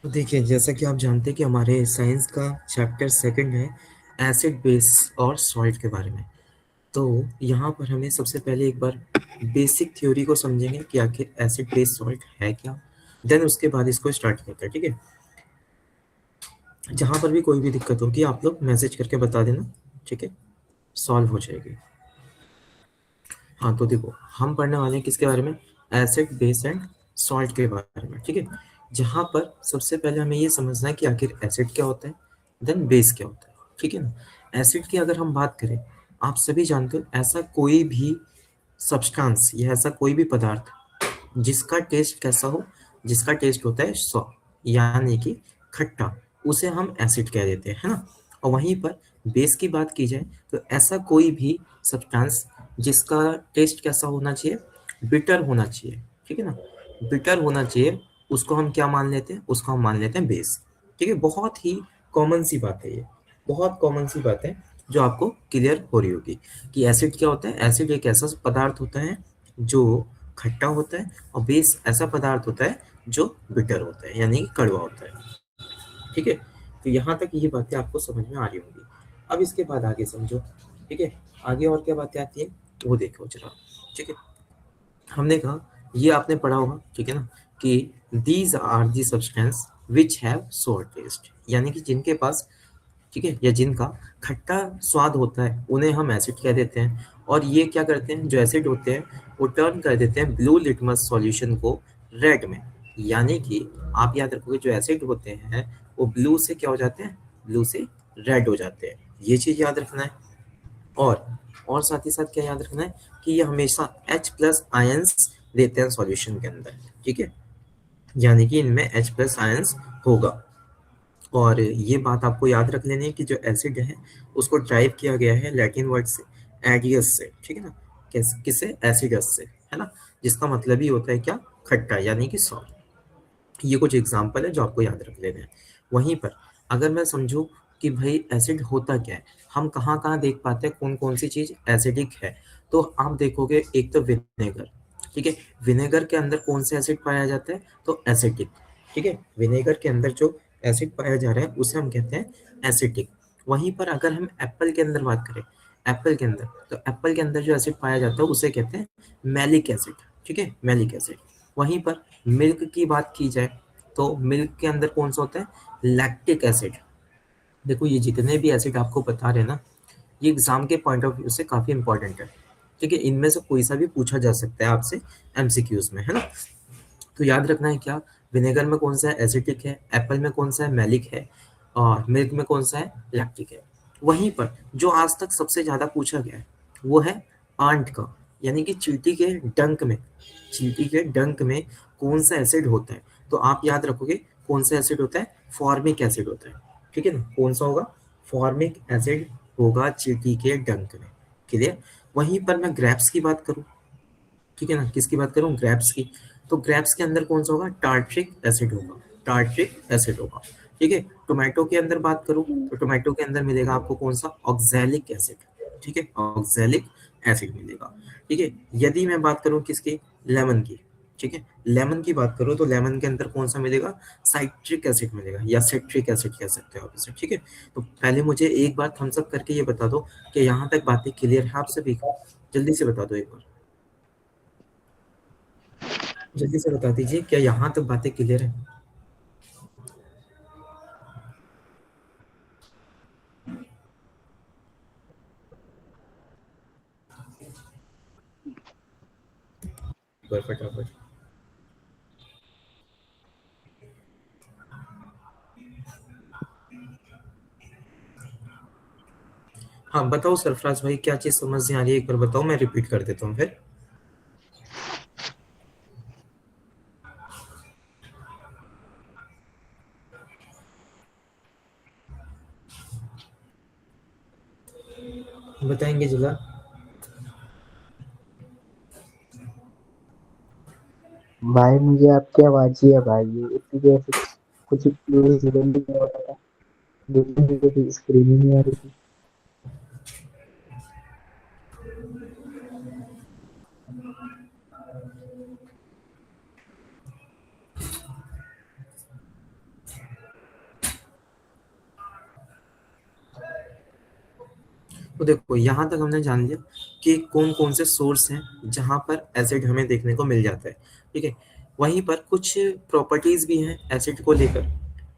तो देखिए, जैसा कि आप जानते हैं कि हमारे साइंस का चैप्टर सेकंड है एसिड बेस और सॉल्ट के बारे में। तो यहाँ पर हमें सबसे पहले एक बार बेसिक थ्योरी को समझेंगे कि आखिर एसिड बेस सॉल्ट है क्या। देन उसके बाद इसको स्टार्ट करते हैं, ठीक है। जहाँ पर भी कोई भी दिक्कत होगी आप लोग मैसेज करके बता देना, ठीक है, सॉल्व हो जाएगी। हाँ, तो देखो हम पढ़ने वाले हैं किसके बारे में, एसिड बेस एंड सॉल्ट के बारे में, ठीक है। जहाँ पर सबसे पहले हमें ये समझना है कि आखिर एसिड क्या होता है, देन बेस क्या होता है, ठीक है ना। एसिड की अगर हम बात करें, आप सभी जानते हो ऐसा कोई भी सब्सटेंस या ऐसा कोई भी पदार्थ जिसका टेस्ट कैसा हो, जिसका टेस्ट होता है सौ, यानी कि खट्टा, उसे हम एसिड कह देते हैं, है ना। और वहीं पर बेस की बात की जाए तो ऐसा कोई भी सब्सटेंस जिसका टेस्ट कैसा होना चाहिए, बिटर होना चाहिए, ठीक है ना, बिटर होना चाहिए, उसको हम क्या मान लेते हैं, उसको हम मान लेते हैं बेस, ठीक है। बहुत ही कॉमन सी बात है ये, बहुत कॉमन सी बात है जो आपको क्लियर हो रही होगी कि एसिड क्या होता है। एसिड एक ऐसा पदार्थ होता है जो खट्टा होता है, और बेस ऐसा पदार्थ होता है जो बिटर होता है, यानी कि कड़वा होता है, ठीक है। तो यहाँ तक ये बातें आपको समझ में आ रही होंगी। अब इसके बाद आगे समझो, ठीक है। आगे और क्या बातें आती है वो देखो जरा, ठीक है। हमने कहा, ये आपने पढ़ा होगा, ठीक है ना, कि these are the substance which have sour taste, यानी कि जिनके पास, ठीक है, या जिनका खट्टा स्वाद होता है उन्हें हम एसिड कह देते हैं। और ये क्या करते हैं, जो एसिड होते हैं वो टर्न कर देते हैं ब्लू लिटमस सॉल्यूशन को रेड में, यानी कि आप याद रखोगे जो एसिड होते हैं वो ब्लू से क्या हो जाते हैं, ब्लू से रेड हो जाते हैं, ये चीज याद रखना है। और और साथ ही साथ क्या याद रखना है कि ये हमेशा H प्लस आयंस देते हैं सॉल्यूशन के अंदर, ठीक है, यानी कि इनमें H प्लस आयंस होगा। और ये बात आपको याद रख लेनी है कि जो एसिड है उसको ड्राइव किया गया है लैटिन वर्ड से एडियस से, ठीक है ना, किससे, एसिडस से, है ना, जिसका मतलब ही होता है क्या, खट्टा, यानी कि सॉल्ट। ये कुछ एग्जाम्पल है जो आपको याद रख लेने हैं। वहीं पर अगर मैं समझूं कि भाई एसिड होता क्या है, हम कहाँ कहाँ देख पाते हैं कौन कौन सी चीज एसिडिक है, तो आप देखोगे एक तो विनेगर, ठीक है, विनेगर के अंदर कौन सा एसिड पाया जाता है, तो एसिटिक, ठीक है, विनेगर के अंदर जो एसिड पाया जा रहा है उसे हम कहते हैं एसिटिक। वहीं पर अगर हम एप्पल के अंदर बात करें, एप्पल के अंदर, तो एप्पल के अंदर जो एसिड पाया जाता है उसे कहते हैं मैलिक एसिड, ठीक है, मैलिक एसिड। वहीं पर मिल्क की बात की जाए तो मिल्क के अंदर कौन सा होता है, लैक्टिक एसिड। देखो ये जितने भी एसिड आपको बता रहे हैं ना, ये एग्जाम के पॉइंट ऑफ व्यू से काफी इंपॉर्टेंट है, ठीक है, इनमें से कोई सा भी पूछा जा सकता है आपसे एमसीक्यूज में, है ना। तो याद रखना है क्या, विनेगर में कौन सा है, एसिटिक है, एप्पल में कौन सा है, मैलिक है, और मिल्क में कौन सा है, लैक्टिक है। वहीं पर जो आज तक सबसे ज्यादा पूछा गया है वो है आंट का, यानी कि चींटी के डंक में, चींटी के डंक में कौन सा एसिड होता है, तो आप याद रखोगे कौन सा एसिड होता है, फॉर्मिक एसिड होता है, ठीक है ना, कौन सा होगा, फॉर्मिक एसिड होगा चींटी के डंक में, क्लियर। वहीं पर मैं ग्रेप्स की बात करूं, ठीक है ना, किसकी बात करूं, ग्रेप्स की, तो ग्रेप्स के अंदर कौन सा होगा, टार्ट्रिक एसिड होगा, टार्ट्रिक एसिड होगा, ठीक है। टोमेटो के अंदर बात करूं तो टोमेटो के अंदर मिलेगा आपको कौन सा, ऑक्सैलिक एसिड, ठीक है, ऑक्सैलिक एसिड मिलेगा, ठीक है। यदि मैं बात करूं किसकी, लेमन की, ठीक है, लेमन की बात करूं तो लेमन के अंदर कौन सा मिलेगा, साइट्रिक एसिड मिलेगा, या सिट्रिक एसिड कह सकते हो आप इसे, ठीक है। तो पहले मुझे एक बार थम्स अप करके ये बता दो कि यहाँ तक बातें क्लियर है आप सभी को, जल्दी से बता दो एक बार, जल्दी से बता दीजिए क्या यहाँ तक बातें क्लियर है। एक बार फटाफट। हाँ बताओ सरफराज भाई, क्या चीज समझ नहीं आ रही है, एक बार बताओ, मैं रिपीट कर देता हूँ फिर। बताएंगे जरा। भाई मुझे आपकी आवाज ही अब आई है, इतनी देर से कुछ इंसिडेंट नहीं हो रहा था, लेकिन मुझे स्क्रीन ही नहीं आ रही थी। तो देखो यहाँ तक हमने जान लिया कि कौन कौन से सोर्स हैं जहाँ पर एसिड हमें देखने को मिल जाता है, ठीक है। वहीं पर कुछ प्रॉपर्टीज भी हैं एसिड को लेकर,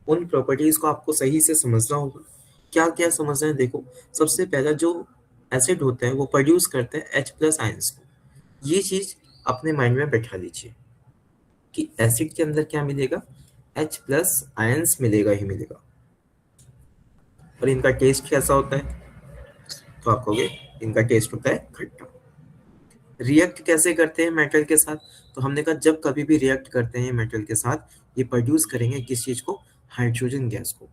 उन प्रॉपर्टीज को आपको सही से समझना होगा। क्या क्या समझना है, देखो सबसे पहला जो एसिड होता है वो प्रोड्यूस करता है H+ आयंस को। ये चीज अपने माइंड में बैठा लीजिए कि एसिड के अंदर क्या मिलेगा, H+ आयंस मिलेगा ही मिलेगा। और इनका टेस्ट कैसा होता है, तो आप कहोगे इनका टेस्ट होता है खट्टा। रिएक्ट कैसे करते हैं मेटल के साथ, तो हमने कहा जब कभी भी रिएक्ट करते हैं मेटल के साथ, ये प्रोड्यूस करेंगे किस चीज को, हाइड्रोजन गैस को।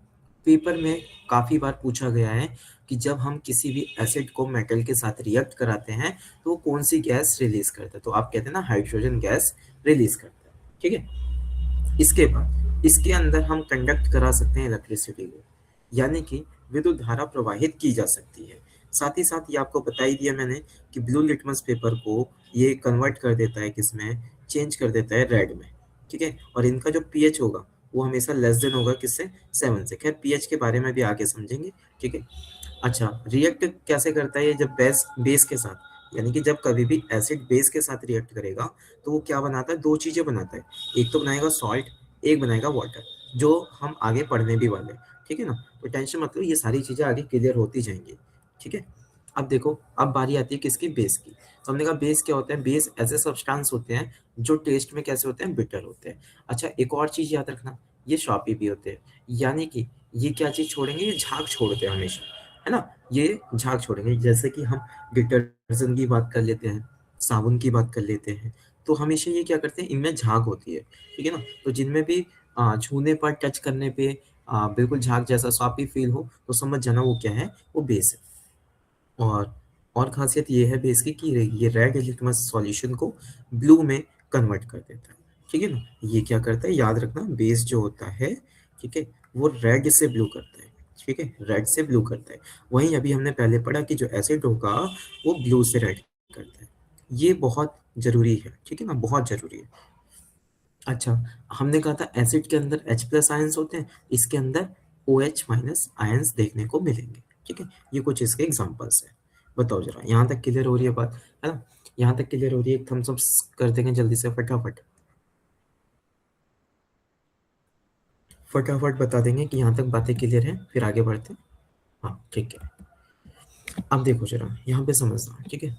पेपर में काफी बार पूछा गया है कि जब हम किसी भी एसिड को मेटल के साथ रिएक्ट कराते हैं तो वो कौन सी गैस रिलीज करता है, तो आप कहते हैं ना हाइड्रोजन गैस रिलीज करता है, ठीक है। इसके बाद इसके अंदर हम कंडक्ट करा सकते हैं इलेक्ट्रिसिटी को, यानी कि विद्युत धारा प्रवाहित की जा सकती है। साथ ही साथ ये आपको बता ही दिया मैंने कि ब्लू लिटमस पेपर को ये कन्वर्ट कर देता है किसमें, चेंज कर देता है रेड में, ठीक है। और इनका जो पीएच होगा वो हमेशा लेस देन होगा किससे, 7 से। खैर पीएच के बारे में भी आगे समझेंगे, ठीक है। अच्छा, रिएक्ट कैसे करता है ये, जब बेस के साथ, यानी कि जब कभी भी एसिड बेस के साथ रिएक्ट करेगा तो वो क्या बनाता है, दो चीजें बनाता है। एक तो बनाएगा सॉल्ट, एक बनाएगा वाटर, जो हम आगे पढ़ने भी वाले हैं, ठीक है ना। तो टेंशन मत लो, ये सारी चीजें आगे क्लियर होती जाएंगी, ठीक है। अब देखो, अब बारी आती है किसकी, बेस की। तो हमने कहा बेस क्या होता है, बेस ऐसे सब्सटेंस होते हैं जो टेस्ट में कैसे होते हैं, बिटर होते हैं। अच्छा, एक और चीज याद रखना, ये शॉपी भी होते हैं, यानी कि ये क्या चीज छोड़ेंगे, ये झाग छोड़ते हैं हमेशा, है ना। ये झाग छोड़ेंगे, जैसे कि हम डिटर्जेंट की बात कर लेते हैं, साबुन की बात कर लेते हैं, तो हमेशा ये क्या करते हैं, इनमें झाग होती है, ठीक है ना। तो जिनमें भी छूने पर, टच करने पे बिल्कुल झाग जैसा स्वापी फील हो, तो समझ जाना वो क्या है, वो बेस है। और खासियत ये है बेस की कि ये रेड लिटमस सॉल्यूशन को ब्लू में कन्वर्ट कर देता है, ठीक है ना। ये क्या करता है, याद रखना, बेस जो होता है, ठीक है, वो रेड से ब्लू करता है, ठीक है, रेड से ब्लू करता है। वहीं अभी हमने पहले पढ़ा कि जो एसिड होगा वो ब्लू से रेड करता है। ये बहुत जरूरी है, ठीक है ना, बहुत जरूरी है। अच्छा, हमने कहा था एसिड के अंदर H+ आयंस होते हैं, इसके अंदर OH- आयंस देखने को मिलेंगे, ठीक है। ये कुछ इसके एग्जांपल्स है। बताओ जरा, यहाँ तक क्लियर हो रही है बात, है ना। यहाँ तक क्लियर हो रही है, थम्स अप कर देंगे जल्दी से, फटाफट फटाफट बता देंगे कि यहाँ तक बातें क्लियर है, फिर आगे बढ़ते हैं। हाँ ठीक है। अब देखो जरा यहाँ पे समझना, ठीक है।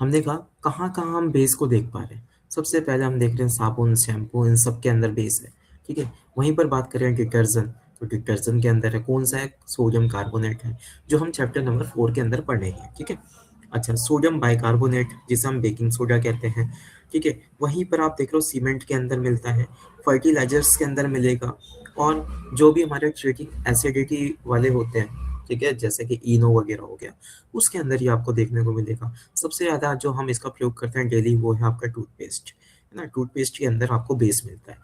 हमने कहा कहाँ कहाँ हम बेस को देख पा रहे हैं। सबसे पहले हम देख रहे हैं साबुन, शैम्पू, इन सब के अंदर बेस है, ठीक है। वहीं पर बात करें डिटर्जेंट, तो डिटर्जेंट के अंदर है कौन सा है, सोडियम कार्बोनेट है, जो हम चैप्टर नंबर 4 के अंदर पढ़ेंगे, ठीक है। अच्छा, सोडियम बाइकार्बोनेट जिसे हम बेकिंग सोडा कहते हैं, ठीक है। वहीं पर आप देख रहे हो सीमेंट के अंदर मिलता है, फर्टिलाइजर्स के अंदर मिलेगा, और जो भी हमारे ट्रीटिंग एसिडिटी वाले होते हैं, ठीक है, जैसे कि इनो वगैरह हो गया, उसके अंदर ही आपको देखने को मिलेगा। सबसे ज़्यादा जो हम इसका प्रयोग करते हैं डेली वो है आपका टूथपेस्ट, है ना। टूथपेस्ट के अंदर आपको बेस मिलता है,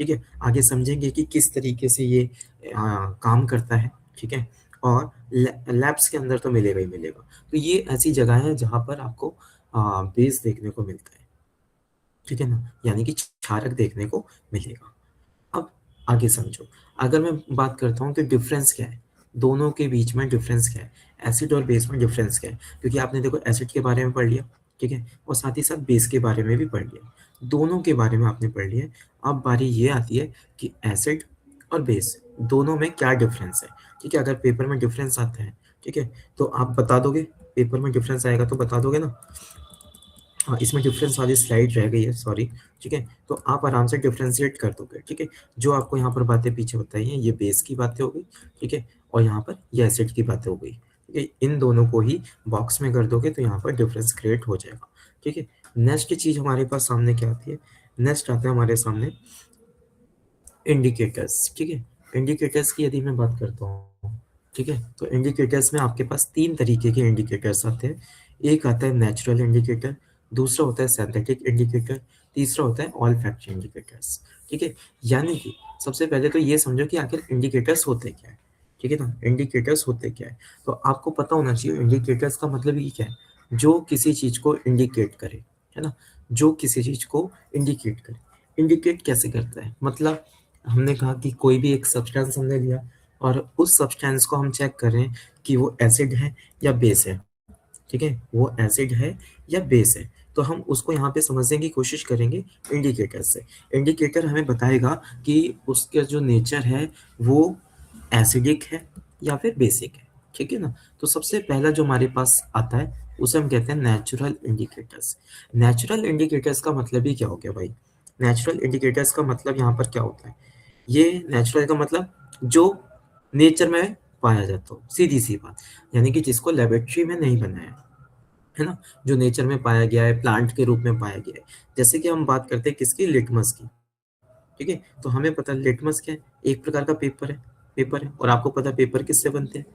ठीक है। आगे समझेंगे कि किस तरीके से ये काम करता है, ठीक है। और लैब्स के अंदर तो मिलेगा ही मिलेगा। तो ये ऐसी जगह है जहाँ पर आपको बेस देखने को मिलता है, ठीक है ना, यानी कि क्षारक देखने को मिलेगा। अब आगे समझो, अगर मैं बात करता हूँ कि डिफरेंस क्या है, दोनों के बीच में डिफरेंस क्या है, एसिड और बेस में डिफरेंस क्या है, क्योंकि आपने देखो एसिड के बारे में पढ़ लिया, ठीक है, और साथ ही साथ बेस के बारे में भी पढ़ लिया, दोनों के बारे में आपने पढ़ लिया। अब बारी ये आती है कि एसिड और बेस दोनों में क्या डिफरेंस है, ठीक है। अगर पेपर में डिफरेंस आता है, ठीक है, तो आप बता दोगे, पेपर में डिफरेंस आएगा तो बता दोगे ना। हाँ, इसमें डिफरेंस वाली स्लाइड रह गई है, सॉरी, ठीक है। तो आप आराम से डिफ्रेंशिएट कर दोगे, ठीक है। जो आपको यहाँ पर बातें पीछे बताई हैं, ये बेस की बातें हो गई, ठीक है, और यहाँ पर ये एसिड की बातें हो गई, ठीक है। इन दोनों को ही बॉक्स में कर दोगे तो यहाँ पर डिफरेंस क्रिएट हो जाएगा, ठीक है। नेक्स्ट चीज हमारे पास सामने क्या आती है, नेक्स्ट आता है हमारे सामने इंडिकेटर्स, ठीक है। इंडिकेटर्स की यदि मैं बात करता हूँ, ठीक है, तो इंडिकेटर्स में आपके पास 3 तरीके के इंडिकेटर्स आते हैं। एक आता है नेचुरल इंडिकेटर, दूसरा होता है सिंथेटिक इंडिकेटर, तीसरा होता है ऑल फैक्टर इंडिकेटर्स, ठीक है। यानी कि सबसे पहले तो ये समझो कि आखिर इंडिकेटर्स होते क्या है, ठीक है ना। इंडिकेटर्स होते क्या है, तो आपको पता होना चाहिए इंडिकेटर्स का मतलब ये क्या है, जो किसी चीज को इंडिकेट करे, है ना, जो किसी चीज को इंडिकेट करे। इंडिकेट कैसे करता है, मतलब हमने कहा कि कोई भी एक सब्सटेंस हमने लिया और उस सब्सटेंस को हम चेक कर रहे हैं कि वो एसिड है या बेस है, ठीक है, वो एसिड है या बेस है, तो हम उसको यहाँ पे समझने की कोशिश करेंगे इंडिकेटर से। इंडिकेटर हमें बताएगा कि उसका जो नेचर है वो एसिडिक है या फिर बेसिक है, ठीक है ना। तो सबसे पहला जो हमारे पास आता है उसे हम कहते हैं नेचुरल इंडिकेटर्स। नेचुरल इंडिकेटर्स का मतलब ही क्या हो गया भाई? नेचुरल इंडिकेटर्स का मतलब यहाँ पर क्या होता है? ये नेचुरल का मतलब जो नेचर में पाया जाता हो, सीधी सी बात, यानी कि जिसको लेबोरेटरी में नहीं बनाया है ना, जो नेचर में पाया गया है, प्लांट के रूप में पाया गया है। जैसे कि हम बात करते हैं किसकी, लिटमस की, ठीक है। तो हमें पता है लिटमस क्या है, एक प्रकार का पेपर है, पेपर है। और आपको पता है पेपर किससे बनते हैं,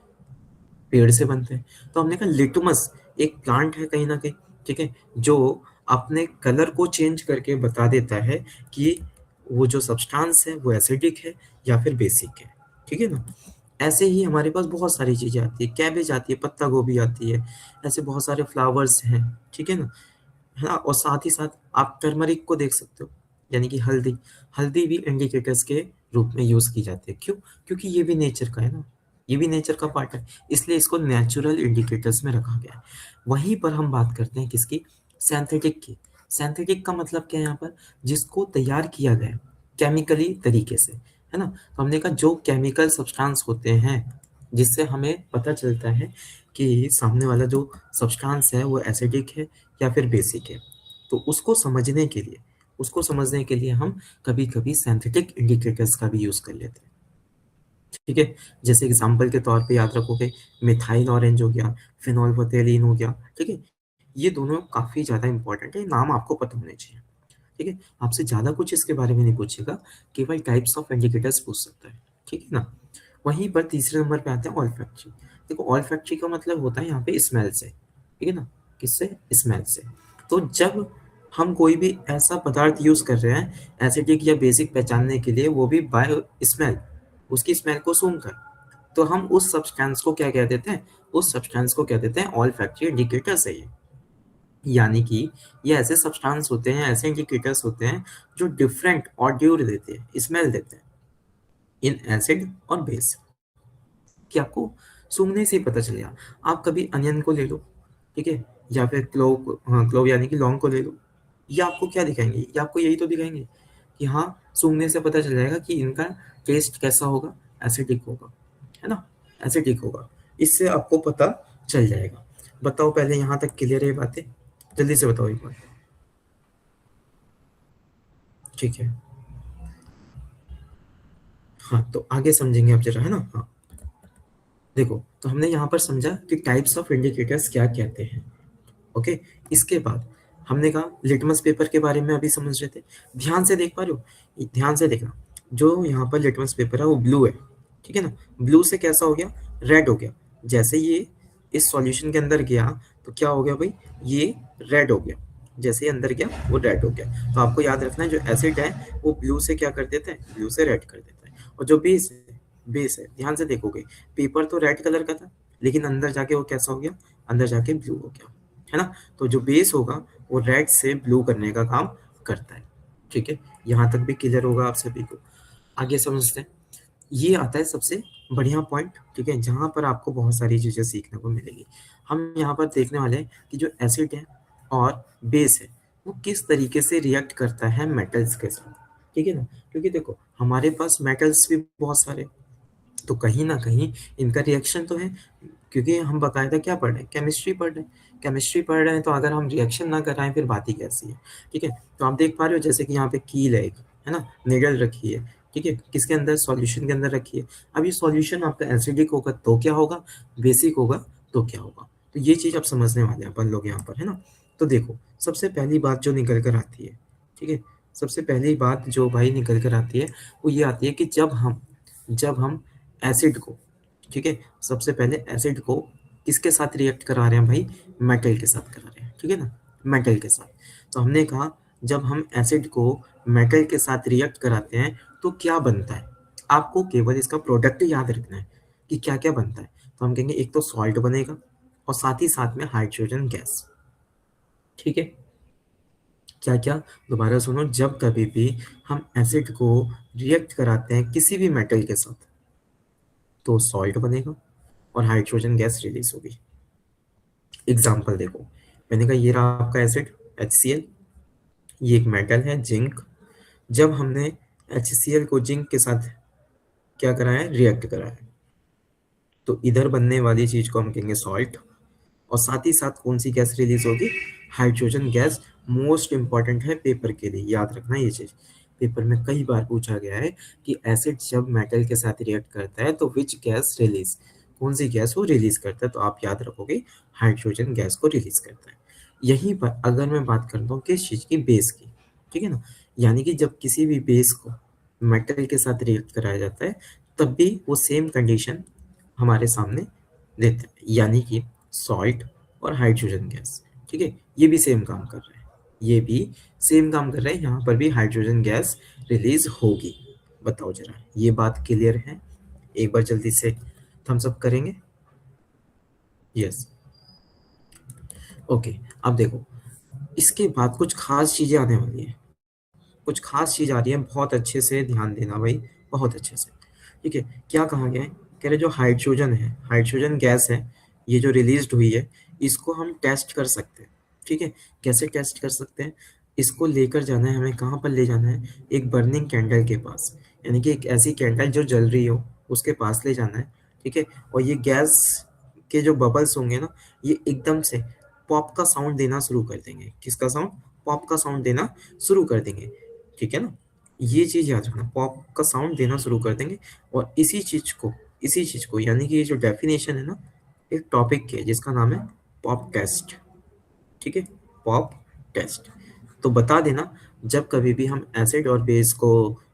पेड़ से बनते हैं। तो हमने कहा लिटमस एक प्लांट है कहीं ना कहीं, ठीक है, जो अपने कलर को चेंज करके बता देता है कि वो जो सब्सटेंस है वो एसिडिक है या फिर बेसिक है, ठीक है ना। ऐसे ही हमारे पास बहुत सारी चीजें आती है, कैबेज आती है, पत्ता गोभी आती है, ऐसे बहुत सारे फ्लावर्स हैं, ठीक है ना, है ना। और साथ ही साथ आप टर्मरिक को देख सकते हो, यानी कि हल्दी, हल्दी भी इंडिकेटर्स के रूप में यूज की जाती है। क्यों? क्योंकि ये भी नेचर का है ना, ये भी नेचर का पार्ट है, इसलिए इसको नेचुरल इंडिकेटर्स में रखा गया है। वहीं पर हम बात करते हैं किसकी, सिंथेटिक की। सिंथेटिक का मतलब क्या है यहाँ पर, जिसको तैयार किया गया केमिकली तरीके से, है ना। तो हमने कहा जो केमिकल सब्सटेंस होते हैं जिससे हमें पता चलता है कि सामने वाला जो सब्सटेंस है वो एसिडिक है या फिर बेसिक है, तो उसको समझने के लिए हम कभी कभी सिंथेटिक इंडिकेटर्स का भी यूज कर लेते हैं, ठीक है। जैसे एग्जांपल के तौर पे याद रखोगे, मिथाइल ऑरेंज हो गया, फिनोल्फथेलीन हो गया, ठीक है। ये दोनों काफी ज्यादा इंपॉर्टेंट है, नाम आपको पता होने चाहिए, ठीक है। आपसे ज्यादा कुछ इसके बारे में नहीं पूछेगा, केवल टाइप्स ऑफ इंडिकेटर्स पूछ सकता है, ठीक है ना। वहीं पर तीसरे नंबर पे आते हैं ऑल्फैक्टरी। देखो ऑल्फैक्टरी का मतलब होता है यहाँ पे स्मेल से, ठीक है ना, किससे, स्मेल से। तो जब हम कोई भी ऐसा पदार्थ यूज कर रहे हैं एसिडिक या बेसिक पहचानने के लिए, वो भी बाय स्मेल, उसकी स्मेल को सूंघकर, तो हम उस सब्सटेंस को क्या कह देते हैं, उस सब्सटेंस को कह देते हैं ऑल्फैक्टरी इंडिकेटर्स है ये। यानी कि ये ऐसे सब्सटेंस होते हैं, ऐसे इंडिकेटर्स होते हैं जो डिफरेंट ऑड्यूर देते हैं, स्मेल देते हैं इन एसिड और बेस, कि आपको सूंघने से ही पता चलेगा। आप कभी अनियन को ले लो, ठीक है, या फिर क्लोव, हाँ क्लोव यानी कि लौंग को ले लो, ये आपको क्या दिखाएंगे, ये आपको यही तो दिखाएंगे कि हाँ सूंघने से पता चल जाएगा कि इनका टेस्ट कैसा होगा, एसिडिक होगा, है ना, एसिडिक होगा, इससे आपको पता चल जाएगा। बताओ पहले यहाँ तक क्लियर है बातें, जल्दी से बताओ एक बार, ठीक है। हाँ तो आगे समझेंगे आप जरा, है ना। हाँ देखो, तो हमने यहाँ पर समझा कि टाइप्स ऑफ इंडिकेटर्स क्या कहते हैं, ओके। इसके बाद हमने कहा लिटमस पेपर के बारे में अभी समझ रहे थे, ध्यान से देख पा रहे हो, ध्यान से देखना, जो यहाँ पर लिटमस पेपर है वो ब्लू है, ठीक है ना। ब्लू से कैसा हो गया, रेड हो गया। जैसे ये इस सॉल्यूशन के अंदर गया तो क्या हो गया भाई, ये रेड हो गया, जैसे ही अंदर गया वो रेड हो गया। तो आपको याद रखना है जो एसिड है वो ब्लू से क्या कर देता है, ब्लू से रेड कर देता है। और जो बेस है, बेस है, ध्यान से देखोगे पेपर तो रेड कलर का था, लेकिन अंदर जाके वो कैसा हो गया, अंदर जाके ब्लू हो गया, है ना। तो जो बेस होगा वो रेड से ब्लू करने का काम करता है, ठीक है। यहाँ तक भी क्लियर होगा आप सभी को। आगे समझते हैं, ये आता है सबसे बढ़िया पॉइंट, ठीक है, जहाँ पर आपको बहुत सारी चीजें सीखने को मिलेगी। हम यहाँ पर देखने वाले हैं कि जो एसिड है और बेस है वो किस तरीके से रिएक्ट करता है मेटल्स के साथ, ठीक है ना। क्योंकि देखो हमारे पास मेटल्स भी बहुत सारे, तो कहीं ना कहीं इनका रिएक्शन तो है, क्योंकि हम बकायदा क्या पढ़ रहे हैं, केमिस्ट्री पढ़ रहे हैं, केमिस्ट्री पढ़ रहे हैं, तो अगर हम रिएक्शन ना कराएं फिर बात ही कैसी है, ठीक है। तो आप देख पा रहे हो जैसे कि यहाँ पे कील है एक, है ना, निडल रखी है, ठीक है, किसके अंदर, सॉल्यूशन के अंदर रखी है। अब ये सॉल्यूशन आपका एसिडिक होगा तो क्या होगा, बेसिक होगा तो क्या होगा, तो ये चीज आप समझने वाले हैं अपन लोग यहाँ पर, है ना। तो देखो सबसे पहली बात जो निकल कर आती है, ठीक है, सबसे पहली बात जो भाई निकल कर आती है वो ये आती है कि जब हम एसिड को, ठीक है, सबसे पहले एसिड को किसके साथ रिएक्ट करा रहे हैं भाई, मेटल के साथ करा रहे हैं, ठीक है ना, मेटल के साथ। तो हमने कहा जब हम एसिड को मेटल के साथ रिएक्ट कराते हैं तो क्या बनता है, आपको केवल इसका प्रोडक्ट याद रखना है कि क्या क्या बनता है। तो हम कहेंगे एक तो सॉल्ट बनेगा और साथ ही साथ में हाइड्रोजन गैस, ठीक है। क्या क्या, दोबारा सुनो, जब कभी भी हम एसिड को रिएक्ट कराते हैं किसी भी मेटल के साथ तो सॉल्ट बनेगा और हाइड्रोजन गैस रिलीज होगी, एग्जाम्पल देखो, मैंने कहा ये रहा आपका एसिड HCl, ये एक मेटल है जिंक। जब हमने HCl को जिंक के साथ क्या करा है, रिएक्ट करा है, तो इधर बनने वाली चीज को हम कहेंगे सॉल्ट। और साथ ही साथ कौन सी गैस रिलीज होगी, हाइड्रोजन गैस। मोस्ट इंपॉर्टेंट है पेपर के लिए, याद रखना ये चीज, पेपर में कई बार पूछा गया है कि एसिड जब मेटल के साथ रिएक्ट करता है तो विच गैस रिलीज, कौन सी गैस वो रिलीज करता है, तो आप याद रखोगे हाइड्रोजन गैस को रिलीज करता है। यहीं पर अगर मैं बात करता हूँ किस चीज की, बेस की, ठीक है ना, यानी कि जब किसी भी बेस को मेटल के साथ रिएक्ट कराया जाता है तब भी वो सेम कंडीशन हमारे सामने देता है, यानी कि सॉल्ट और हाइड्रोजन गैस, ठीक है, ये भी सेम काम कर रहे हैं, ये भी सेम काम कर रहे हैं, यहाँ पर भी हाइड्रोजन गैस रिलीज होगी। बताओ जरा, ये बात क्लियर है? एक बार जल्दी से थम्स अप करेंगे। Yes, okay. अब देखो, इसके बाद कुछ खास चीजें आने वाली है, कुछ खास चीज आ रही है, बहुत अच्छे से ध्यान देना भाई, बहुत अच्छे से, ठीक है। क्या कहा गया है, कह रहे जो हाइड्रोजन है, हाइड्रोजन गैस है, ये जो रिलीज हुई है, इसको हम टेस्ट कर सकते हैं, ठीक है। कैसे टेस्ट कर सकते हैं, इसको लेकर जाना है हमें, कहाँ पर ले जाना है, एक बर्निंग कैंडल के पास, यानी कि एक ऐसी कैंडल जो जल रही हो उसके पास ले जाना है, ठीक है। और ये गैस के जो बबल्स होंगे ना, ये एकदम से पॉप का साउंड देना शुरू कर देंगे। किसका साउंड, पॉप का साउंड देना शुरू कर देंगे, ठीक है ना। ये चीज याद रखना, पॉप का साउंड देना शुरू कर देंगे। और इसी चीज को यानी कि ये जो डेफिनेशन है ना, एक टॉपिक की है जिसका नाम है पॉप टेस्ट, ठीक है, पॉप टेस्ट। तो बता देना, जब कभी भी हम एसिड और बेस को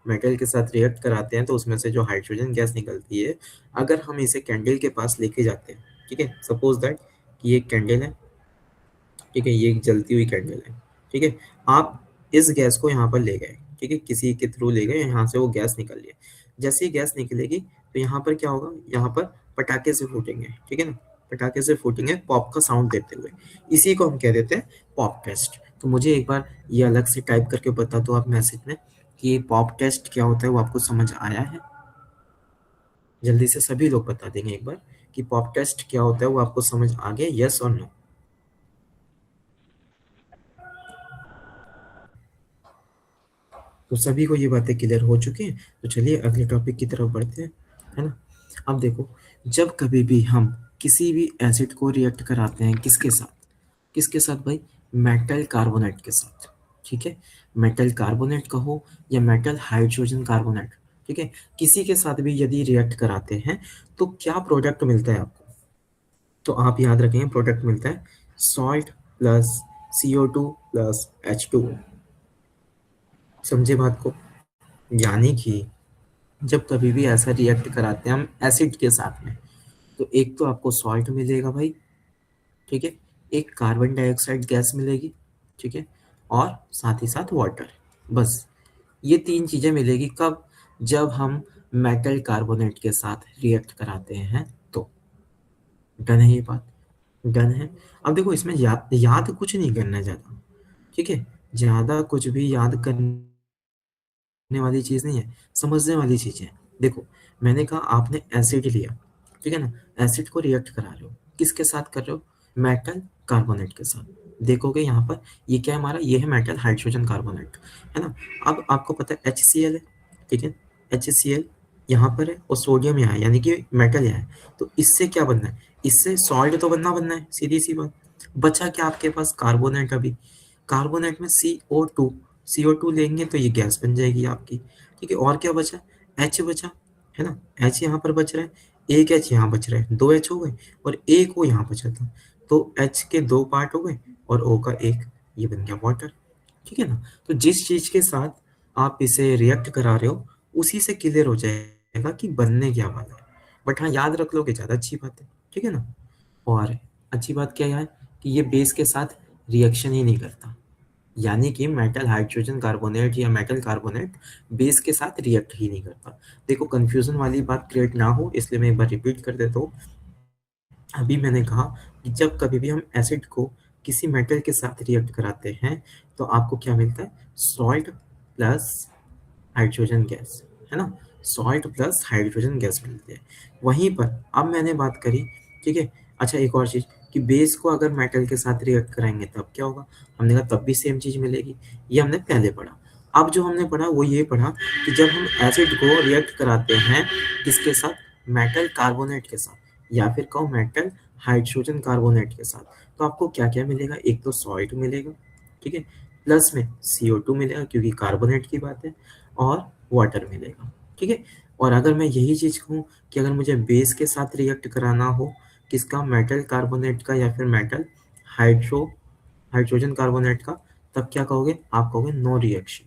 मेटल के साथ रिएक्ट कराते हैं तो उसमें से जो हाइड्रोजन गैस निकलती है, अगर हम इसे कैंडल के पास लेके जाते हैं, ठीक है, सपोज दैट कि ये एक कैंडल है, ठीक है, ये एक जलती हुई कैंडल है, ठीक है। आप इस गैस को यहाँ पर ले गए, ठीक है, किसी के थ्रू ले गए, यहाँ से वो गैस निकल रही है। जैसे ही गैस निकलेगी तो यहाँ पर क्या होगा, यहाँ पर पटाखे से फूटेंगे, ठीक है ना, पटाखे से फूटेंगे पॉप का साउंड देते हुए, इसी को हम कह देते हैं पॉप टेस्ट। तो मुझे एक बार ये अलग से टाइप करके बता दो आप मैसेज में कि पॉप टेस्ट क्या होता है, वो आपको समझ आया है? जल्दी से सभी लोग बता देंगे एक बार कि पॉप टेस्ट क्या होता है, वो आपको समझ आ गया, यस और नो? तो सभी को ये बातें क्लियर हो चुकी हैं, तो चलिए अगले टॉपिक की तरफ बढ़ते हैं, है ना। अब देखो, जब कभी भी हम किसी भी एसिड को रिएक्ट कराते हैं, किसके साथ, किसके साथ भाई, मेटल कार्बोनेट के साथ, ठीक है, मेटल कार्बोनेट कहो या मेटल हाइड्रोजन कार्बोनेट, ठीक है, किसी के साथ भी यदि रिएक्ट कराते हैं तो क्या प्रोडक्ट मिलता है आपको, तो आप याद रखेंगे प्रोडक्ट मिलता है salt plus CO2 plus H2O। समझे बात को, यानी कि जब कभी भी ऐसा रिएक्ट कराते हैं हम एसिड के साथ में, तो एक तो आपको सॉल्ट मिलेगा भाई, ठीक है, एक कार्बन डाइऑक्साइड गैस मिलेगी, ठीक है, और साथ ही साथ वाटर, बस ये तीन चीजें मिलेगी। कब, जब हम मेटल कार्बोनेट के साथ रिएक्ट कराते हैं तो। डन है ये बात, डन है। अब देखो, इसमें याद याद कुछ नहीं करना है ज्यादा, ठीक है, ज्यादा कुछ भी याद करने वाली चीज नहीं है, समझने वाली चीज है। देखो, मैंने कहा आपने एसिड लिया, ठीक है ना, एसिड को रिएक्ट करा रहे हो, किसके साथ कर रहे हो, मेटल कार्बोनेट के साथ। देखोगे यहाँ पर ये क्या है हमारा, ये है मेटल हाइड्रोजन कार्बोनेट, है ना। अब आपको पता है HCl है, ठीक है, HCl यहाँ पर है और सोडियम यहाँ है, यानी कि मेटल यहाँ है। तो इससे क्या बनना है, इससे सॉल्ट तो बनना है, सीधी सी बात। बचा क्या आपके पास, कार्बोनेट। अभी कार्बोनेट में CO2 लेंगे तो ये गैस बन जाएगी आपकी, ठीक है। और क्या बचा, H बचा, है ना, H यहाँ पर बच रहा है, एक H यहाँ बच रहा है, दो H हो गए, और एक O यहाँ बचा था, तो H के दो पार्ट हो गए और O का एक, ये बन गया वाटर, ठीक है ना। तो जिस चीज के साथ आप इसे रिएक्ट करा रहे हो उसी से क्लियर हो जाएगा कि बनने क्या वाला है। बट हाँ, याद रख लोगे ज्यादा अच्छी बात है, ठीक है ना। और अच्छी बात क्या है कि ये बेस के साथ रिएक्शन ही नहीं करता, यानी कि मेटल हाइड्रोजन कार्बोनेट या मेटल कार्बोनेट बेस के साथ रिएक्ट ही नहीं करता। देखो, कंफ्यूजन वाली बात क्रिएट ना हो इसलिए मैं एक बार रिपीट कर देता हूँ। अभी मैंने कहा कि जब कभी भी हम एसिड को किसी मेटल के साथ रिएक्ट कराते हैं तो आपको क्या मिलता है, सॉल्ट प्लस हाइड्रोजन गैस, है ना, सॉल्ट प्लस हाइड्रोजन गैस मिलती है। वहीं पर अब मैंने बात करी, ठीक है। अच्छा, एक और चीज कि बेस को अगर मेटल के साथ रिएक्ट कराएंगे तब क्या होगा, हमने कहा तब भी सेम चीज मिलेगी, ये हमने पहले पढ़ा। अब जो हमने पढ़ा वो ये पढ़ा कि जब हम एसिड को रिएक्ट कराते हैं किसके साथ, मेटल कार्बोनेट के साथ या फिर कहो मेटल हाइड्रोजन कार्बोनेट के साथ, तो आपको क्या क्या मिलेगा, एक तो सॉल्ट मिलेगा, ठीक है, प्लस में CO2 मिलेगा क्योंकि कार्बोनेट की बात है, और वाटर मिलेगा, ठीक है। और अगर मैं यही चीज कहूँ कि अगर मुझे बेस के साथ रिएक्ट कराना हो किसका, मेटल कार्बोनेट का या फिर मेटल हाइड्रोजन कार्बोनेट का, तब क्या कहोगे, आप कहोगे नो रिएक्शन,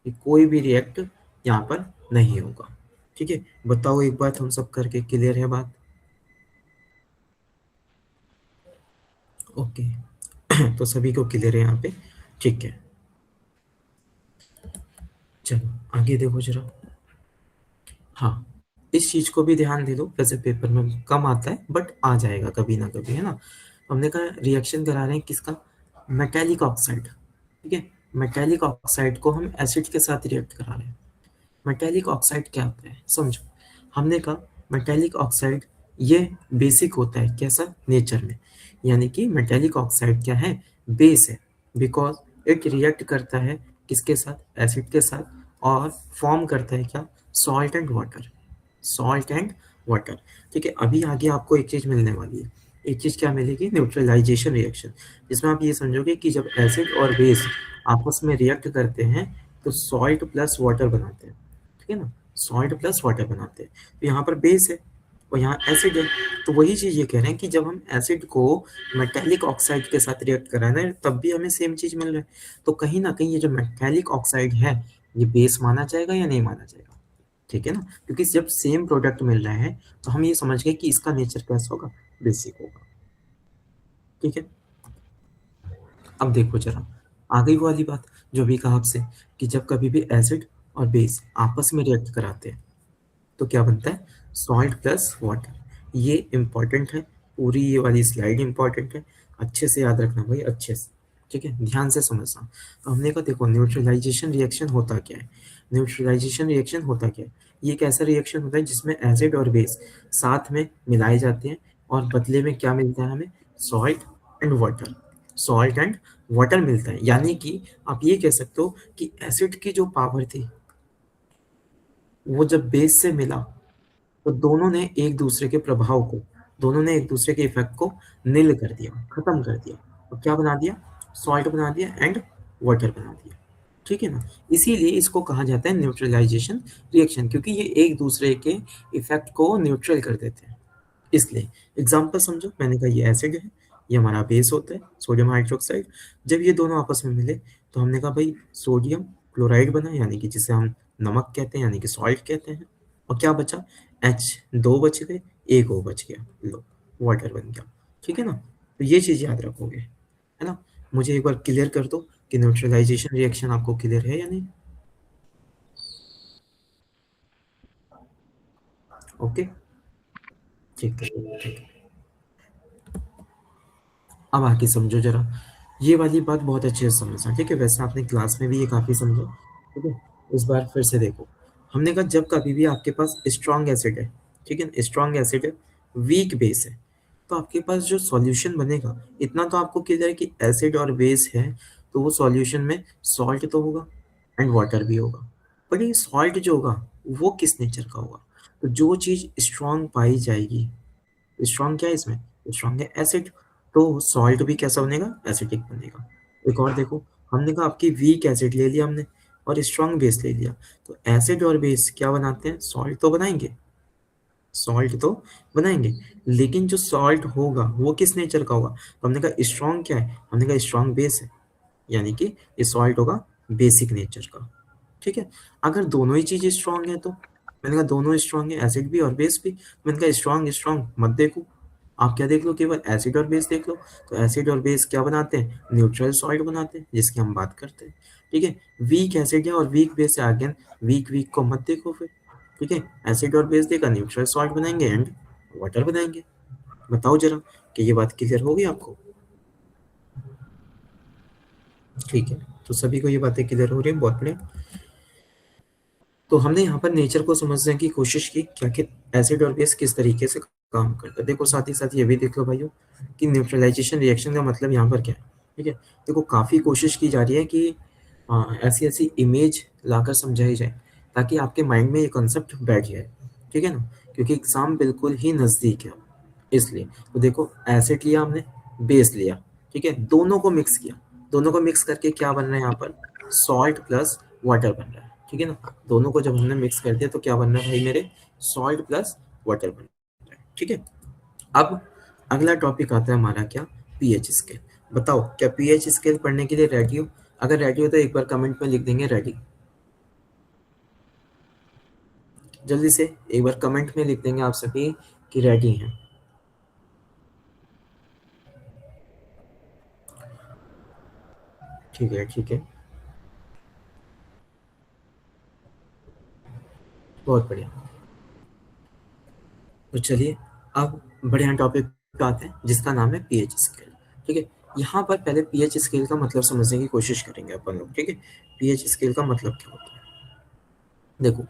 कि कोई भी रिएक्ट यहाँ पर नहीं होगा, ठीक है। बताओ एक बात हम सब करके, क्लियर है बात, ओके। तो सभी को क्लियर है यहाँ पे, ठीक है। चलो आगे देखो जरा, हाँ इस चीज को भी ध्यान दे दो, वैसे पेपर में कम आता है बट आ जाएगा कभी ना कभी, है ना। हमने कहा रिएक्शन करा रहे हैं किसका, मेटेलिक ऑक्साइड, ठीक है। मेटेलिक ऑक्साइड को हम एसिड के साथ रिएक्ट करा रहे हैं। मेटेलिक ऑक्साइड क्या होता है समझो, हमने कहा मेटेलिक ऑक्साइड ये बेसिक होता है कैसा, नेचर में, यानी कि मेटेलिक ऑक्साइड क्या है, बेस है, बिकॉज इट रिएक्ट करता है किसके साथ, एसिड के साथ, और फॉर्म करता है क्या, salt and water, salt and water, ठीक है। अभी आगे आपको एक चीज मिलने वाली है, एक चीज क्या मिलेगी, न्यूट्रलाइजेशन रिएक्शन, जिसमें आप ये समझोगे कि जब एसिड और बेस आपस में रिएक्ट करते हैं तो सॉल्ट प्लस वाटर बनाते हैं, ठीक है ना, सॉल्ट प्लस वाटर बनाते हैं, तो यहाँ पर बेस है और यहाँ एसिड है, तो वही चीज ये कह रहे हैं कि जब हम एसिड को मेटेलिक ऑक्साइड के साथ रिएक्ट करा रहे हैं तब भी हमें सेम चीज मिल रहा है, तो कहीं ना कहीं ये जो मेटेलिक ऑक्साइड है ये बेस माना जाएगा या नहीं माना जाएगा, ठीक है ना, क्योंकि जब सेम प्रोडक्ट मिल रहा है तो हम ये समझ गए कि इसका नेचर कैसा होगा, बेसिक होगा, ठीक है। अब देखो जरा, आ गई वो वाली बात जो भी कहा आपसे कि जब कभी भी एसिड और बेस आपस में रिएक्ट कराते हैं तो क्या बनता है, सॉल्ट प्लस वाटर, ये इंपॉर्टेंट है, पूरी ये वाली स्लाइड इंपॉर्टेंट है, अच्छे से याद रखना भाई, अच्छे से, ठीक है, ध्यान से समझना। तो हमने कहा देखो न्यूट्रलाइजेशन रिएक्शन होता क्या है, न्यूट्रलाइजेशन रिएक्शन होता क्या है, ये एक ऐसा रिएक्शन होता है जिसमें एसिड और बेस साथ में मिलाए जाते हैं और बदले में क्या मिलता है हमें, salt and water, salt and water मिलता है, यानी कि आप ये कह सकते हो कि एसिड की जो पावर थी वो जब बेस से मिला तो दोनों ने एक दूसरे के प्रभाव को, दोनों ने एक दूसरे के इफेक्ट को नील कर दिया, खत्म कर दिया, और क्या बना दिया, सॉल्ट बना दिया एंड वाटर बना दिया, ठीक है ना। इसीलिए इसको कहा जाता है न्यूट्रलाइजेशन रिएक्शन, क्योंकि ये एक दूसरे के इफेक्ट को न्यूट्रल कर देते हैं, इसलिए एग्जाम्पल समझो, मैंने कहा ये एसिड है, ये हमारा बेस होता है सोडियम हाइड्रोक्साइड, जब ये दोनों आपस में मिले तो हमने कहा भाई सोडियम क्लोराइड बना, यानी कि जिसे हम नमक कहते हैं यानी कि सॉल्ट कहते हैं, और क्या बचा, दो बच गए, एक ओ बच गया, लो वाटर बन गया, ठीक है ना। तो ये चीज याद रखोगे, है ना। मुझे एक बार क्लियर कर दो कि न्यूट्रलाइजेशन रिएक्शन आपको क्लियर है या नहीं, ओके, ठीक है, ठीक है। अब आके समझो जरा, ये वाली बात बहुत अच्छे से समझना, ठीक है, वैसे आपने क्लास में भी ये काफी समझा, ठीक है। इस बार फिर से देखो, हमने कहा जब कभी भी आपके पास स्ट्रॉन्ग एसिड है, ठीक है, स्ट्रॉन्ग एसिड है, वीक बेस है, तो आपके पास जो सॉल्यूशन बनेगा, इतना तो आपको क्लियर है कि एसिड और बेस है तो वो सॉल्यूशन में सॉल्ट तो होगा एंड वाटर भी होगा, पर ये सॉल्ट जो होगा वो किस नेचर का होगा, तो जो चीज स्ट्रॉन्ग पाई जाएगी, स्ट्रॉन्ग क्या है इसमें, स्ट्रॉन्ग है एसिड, तो सॉल्ट भी कैसा बनेगा, एसिडिक बनेगा। एक और देखो, हमने कहा आपकी वीक एसिड ले लिया हमने और स्ट्रॉन्ग बेस ले लिया, तो एसिड और बेस क्या बनाते हैं, सॉल्ट तो बनाएंगे, सॉल्ट तो बनाएंगे, लेकिन जो सॉल्ट होगा वो किस नेचर का होगा, तो हमने कहा स्ट्रॉन्ग क्या है, हमने कहा स्ट्रॉन्ग बेस है, यानी कि ये सॉल्ट होगा बेसिक नेचर का, ठीक है। अगर दोनों ही चीजें स्ट्रॉन्ग है तो मैंने कहा दोनों स्ट्रॉन्ग है, एसिड भी और बेस भी, मैंने कहा स्ट्रॉन्ग स्ट्रॉन्ग मत देखो, आप क्या देख लो, केवल एसिड और बेस देख लो, तो एसिड और बेस क्या बनाते हैं, न्यूट्रल सॉल्ट बनाते हैं, जिसकी हम बात करते हैं, ठीक है। वीक एसिड है और वीक बेस है, अगेन वीक वीक को मत देखो फिर, ठीक है, एसिड और बेस देखा, न्यूट्रल सॉल्ट बनाएंगे एंड वाटर बनाएंगे। बताओ जरा कि ये बात क्लियर होगी आपको, ठीक है, तो सभी को ये बातें क्लियर हो रही है, बहुत बढ़िया। तो हमने यहाँ पर नेचर को समझने की कोशिश की क्या कि एसिड और बेस किस तरीके से काम करता है। देखो साथ ही साथ ये भी देख लो भाइयों कि न्यूट्रलाइजेशन रिएक्शन का मतलब यहाँ पर क्या है। ठीक है, देखो काफ़ी कोशिश की जा रही है कि ऐसी ऐसी इमेज लाकर समझाई जाए ताकि आपके माइंड में ये कॉन्सेप्ट बैठ जाए। ठीक है ना, क्योंकि एग्जाम बिल्कुल ही नज़दीक है इसलिए। तो देखो एसिड लिया हमने, बेस लिया, ठीक है, दोनों को मिक्स किया, दोनों को मिक्स करके क्या बन रहा है यहाँ पर, सॉल्ट प्लस वाटर बन रहा है। ठीक है ना, दोनों को जब हमने मिक्स कर दिया तो क्या बन रहा है भाई मेरे, सॉल्ट प्लस वाटर बन रहा है। ठीक है, अब अगला टॉपिक आता है हमारा क्या, पीएच स्केल। बताओ क्या पीएच स्केल पढ़ने के लिए रेडी हो? अगर रेडी हो तो एक बार कमेंट में लिख देंगे रेडी। जल्दी से एक बार कमेंट में लिख देंगे आप सभी कि रेडी हैं। ठीक है, ठीक है, बहुत बढ़िया। तो चलिए अब बढ़िया टॉपिक पे आते हैं जिसका नाम है पीएच स्केल। ठीक है, यहाँ पर पहले पीएच स्केल का मतलब समझने की कोशिश करेंगे अपन लोग। ठीक है, पीएच स्केल का मतलब क्या होता है? देखो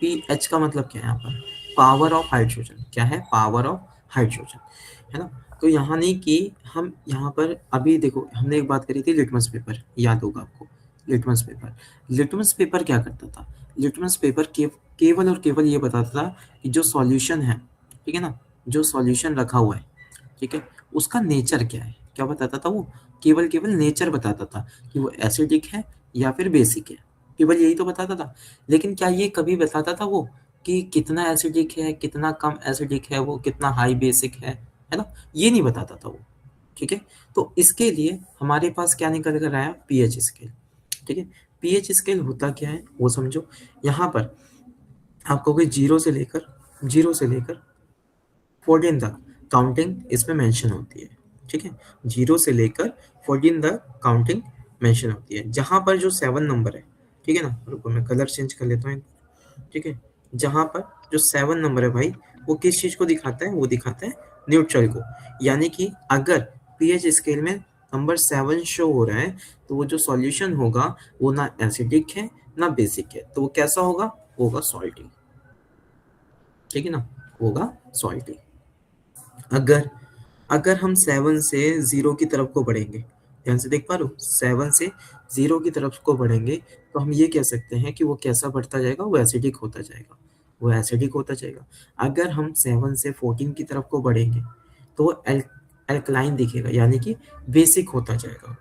पीएच का मतलब क्या है यहाँ पर, पावर ऑफ हाइड्रोजन। क्या है, पावर ऑफ हाइड्रोजन, है ना। तो यहाँ नहीं कि हम यहाँ पर अभी देखो हमने एक बात करी थी लिटमस पेपर, याद होगा आपको। लिटमस पेपर, लिटमस पेपर क्या करता था, लिटमस पेपर केवल और केवल ये बताता था कि जो सॉल्यूशन है, ठीक है ना, जो सॉल्यूशन रखा हुआ है, ठीक है, उसका नेचर क्या है। क्या बताता था वो, केवल केवल नेचर बताता था कि वो एसिडिक है या फिर बेसिक है, केवल यही तो बताता था। लेकिन क्या ये कभी बताता था वो कि कितना एसिडिक है, कितना कम एसिडिक है, वो कितना हाई बेसिक है ना, ये नहीं बताता था वो। ठीक है, तो इसके लिए हमारे पास क्या निकल कर आया, पीएच स्केल। ठीक है, पीएच स्केल होता क्या है वो समझो। यहाँ पर आपको कोई जीरो से लेकर 14 तक काउंटिंग इसमें मेंशन होती है। ठीक है, जीरो से लेकर 14 तक काउंटिंग मेंशन होती है। जहां पर जो 7 नंबर है, ठीक है ना, रुको मैं कलर चेंज कर लेता हूँ। ठीक है, जहां पर जो 7 नंबर है भाई, वो किस चीज को दिखाता है, वो दिखाता है न्यूट्रल को। यानी कि अगर पीएच स्केल में नंबर 7 शो हो रहा है तो वो जो सॉल्यूशन होगा वो ना एसिडिक है ना बेसिक है, तो वो कैसा होगा, होगा सॉल्टी। ठीक है ना, होगा सॉल्टी। अगर अगर हम 7 से 0 की तरफ को बढ़ेंगे, ध्यान से देख पा रहे हो, 7 से 0 की तरफ को बढ़ेंगे तो हम ये कह सकते हैं कि वो कैसा बढ़ता जाएगा, वो एसिडिक होता जाएगा, वो एसिडिक होता जाएगा। अगर हम 7 से 14 की तरफ को बढ़ेंगे तो वो एल्कलाइन दिखेगा, यानी कि बेसिक होता जाएगा,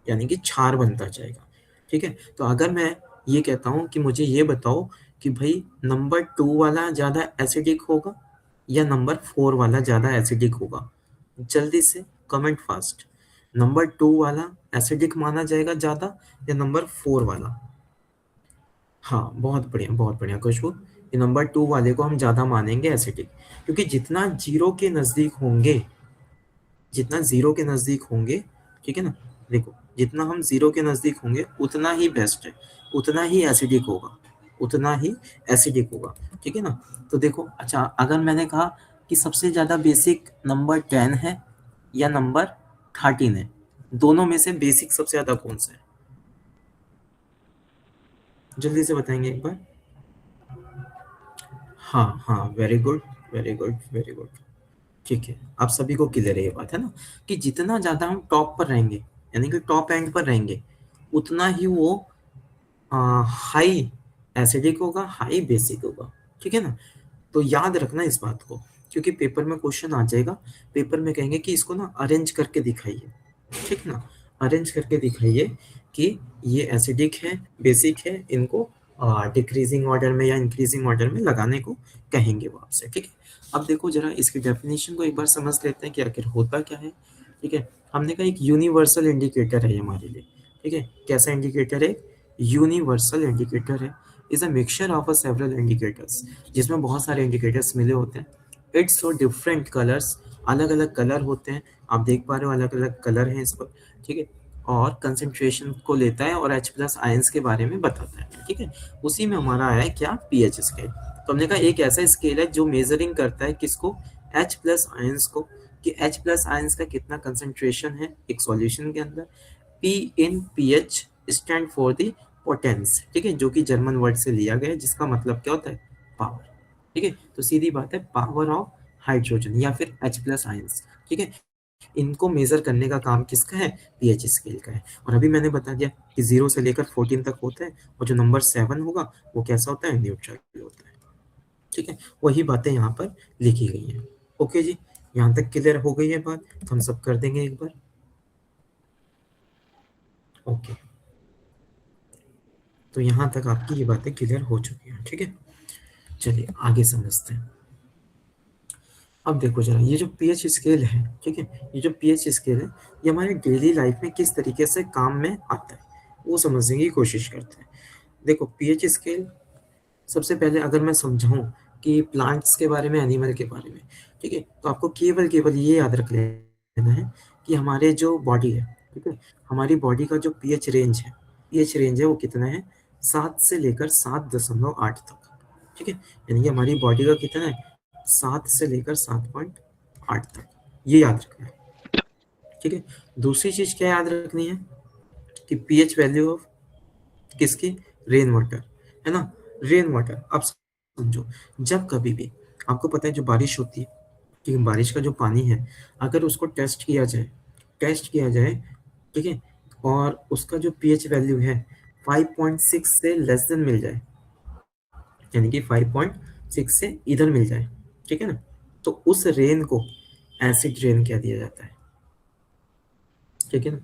यानी कि क्षार बनता जाएगा। ठीक है, तो अगर मैं ये कहता हूँ कि मुझे ये बताओ कि भाई नंबर 2 वाला ज़्यादा एसिडिक होगा या नंबर 4 वाला ज़्यादा एसिडिक होगा, जल्दी से कमेंट फास्ट। नंबर 2 वाला एसिडिक माना जाएगा ज़्यादा या नंबर 4 वाला? हाँ, बहुत बढ़िया खुशबू, ये नंबर 2 वाले को हम ज़्यादा मानेंगे एसिडिक, क्योंकि जितना जीरो के नज़दीक होंगे, जितना जीरो के नज़दीक होंगे, ठीक है ना, देखो जितना हम जीरो के नज़दीक होंगे उतना ही बेस्ट है, उतना ही एसिडिक होगा, उतना ही एसिडिक होगा। ठीक है ना, तो देखो अच्छा अगर मैंने कहा कि सबसे ज़्यादा बेसिक नंबर 10 है या नंबर 13 है, दोनों में से बेसिक सबसे ज़्यादा कौन सा है, जल्दी से बताएंगे एक बार। हाँ हाँ, very good very good very good. ठीक है, आप सभी को क्लियर है ये बात, है ना, कि जितना ज़्यादा हम टॉप पर रहेंगे, यानी कि टॉप एंड पर रहेंगे, उतना ही वो हाई एसिडिक होगा, हाई बेसिक होगा। ठीक है ना, तो याद रखना इस बात को, क्योंकि पेपर में क्वेश्चन आ जाएगा, पेपर में कहेंगे कि इसको ना अरेंज करके दिखाइए। ठीक है ना, अरेंज करके दिखाइए कि ये एसिडिक है, बेसिक है, इनको डिक्रीजिंग ऑर्डर में या इंक्रीजिंग ऑर्डर में लगाने को कहेंगे वो आपसे। ठीक है, अब देखो जरा इसकी डेफिनेशन को एक बार समझ लेते हैं कि आखिर होता क्या है। ठीक है, हमने कहा एक यूनिवर्सल इंडिकेटर है ये हमारे लिए। ठीक है, कैसा इंडिकेटर है, यूनिवर्सल इंडिकेटर है, is a mixture of a several indicators, जिसमें बहुत सारे इंडिकेटर्स मिले होते हैं। इट्स सो डिफरेंट कलर्स, अलग अलग कलर होते हैं, आप देख पा रहे हो अलग अलग कलर हैं इस पर। ठीक है, और कंसंट्रेशन को लेता है और H प्लस आयंस के बारे में बताता है। ठीक है, उसी में हमारा आया क्या, पीएच स्केल। तो हमने कहा एक ऐसा स्केल है जो मेजरिंग करता है किसको, H प्लस आयंस को, कि H प्लस आयंस का कितना कंसंट्रेशन है एक सॉल्यूशन के अंदर। P in pH stand for the potence, ठीक है, जो कि जर्मन वर्ड से लिया गया है, जिसका मतलब क्या होता है, पावर। ठीक है, तो सीधी बात है, पावर ऑफ हाइड्रोजन या फिर H+ आयंस, ठीक है। इनको मेजर करने का काम किसका है, पीएच स्केल का है। और अभी मैंने बता दिया कि 0 से लेकर 14 तक होता है, और जो नंबर 7 होगा वो कैसा होता है, न्यूट्रल होता है, ठीक है। वही बातें यहाँ पर लिखी गई हैं। ओके जी, यहाँ तक क्लियर हो गई है बात, तो हम सब कर देंगे एक बार। ओके, तो यहाँ तक आपकी ये बातें क्लियर हो चुकी हैं, ठीक है। चलिए आगे समझते हैं। अब देखो जरा, ये जो पीएच स्केल है, ठीक है, ये जो पीएच स्केल है, ये हमारे डेली लाइफ में किस तरीके से काम में आता है वो समझने की कोशिश करते हैं। देखो पीएच स्केल, सबसे पहले अगर मैं समझाऊं कि प्लांट्स के बारे में, एनिमल के बारे में, ठीक है, तो आपको केवल केवल ये याद रख लेना है कि हमारे जो बॉडी है, ठीक है, हमारी बॉडी का जो पीएच रेंज है वो कितना है, 7 से लेकर 7.8 तक, ठीक है। यानी कि हमारी बॉडी का कितना है, 7 से लेकर 7.8 तक, ये याद रखना है, ठीक है। दूसरी चीज क्या याद रखनी है कि पीएच वैल्यू ऑफ किसकी, रेन वाटर, है ना, रेन वाटर। अब समझो, जब कभी भी आपको पता है जो बारिश होती है, कि बारिश का जो पानी है, अगर उसको टेस्ट किया जाए, ठीक है, और उसका जो पीएच वैल्यू है 5.6 से लेस देन मिल जाए, यानी कि 5.6 से इधर मिल जाए, ठीक है ना, तो उस रेन को एसिड रेन कह दिया जाता है, ठीक है ना,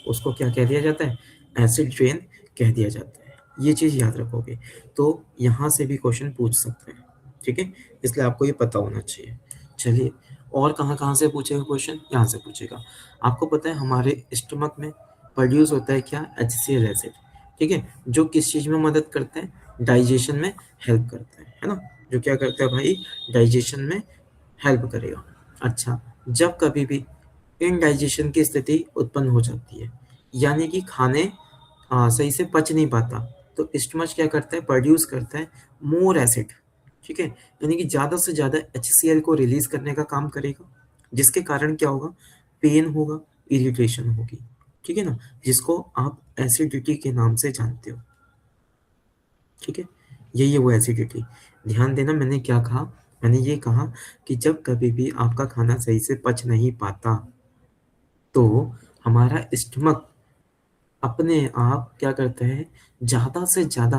उसको क्या कह दिया जाता है, एसिड रेन कह दिया जाता है। ये चीज याद रखोगे तो यहाँ से भी क्वेश्चन पूछ सकते हैं, ठीक है, इसलिए आपको ये पता होना चाहिए। चलिए, और कहाँ कहाँ से पूछेगा क्वेश्चन, यहाँ से पूछेगा। आपको पता है हमारे स्टमक में प्रोड्यूस होता है क्या, HCl एसिड, ठीक है, जो किस चीज में मदद करता है, डाइजेशन में हेल्प करता है ना, जो क्या करता है भाई, डाइजेशन में हेल्प करेगा। अच्छा, जब कभी भी इनडाइजेशन की स्थिति उत्पन्न हो जाती है, यानी कि खाने सही से पच नहीं पाता, तो स्टमच क्या करता है, प्रोड्यूस करता है मोर एसिड, ठीक है, यानी कि ज़्यादा से ज़्यादा HCl को रिलीज करने का काम करेगा, जिसके कारण क्या होगा, पेन होगा, इरिटेशन होगी, ठीक है ना, जिसको आप एसिडिटी के नाम से जानते हो, ठीक है। यही है वो एसिडिटी। ध्यान देना, मैंने क्या कहा, मैंने ये कहा कि जब कभी भी आपका खाना सही से पच नहीं पाता, तो हमारा स्टमक अपने आप क्या करता है, ज़्यादा से ज़्यादा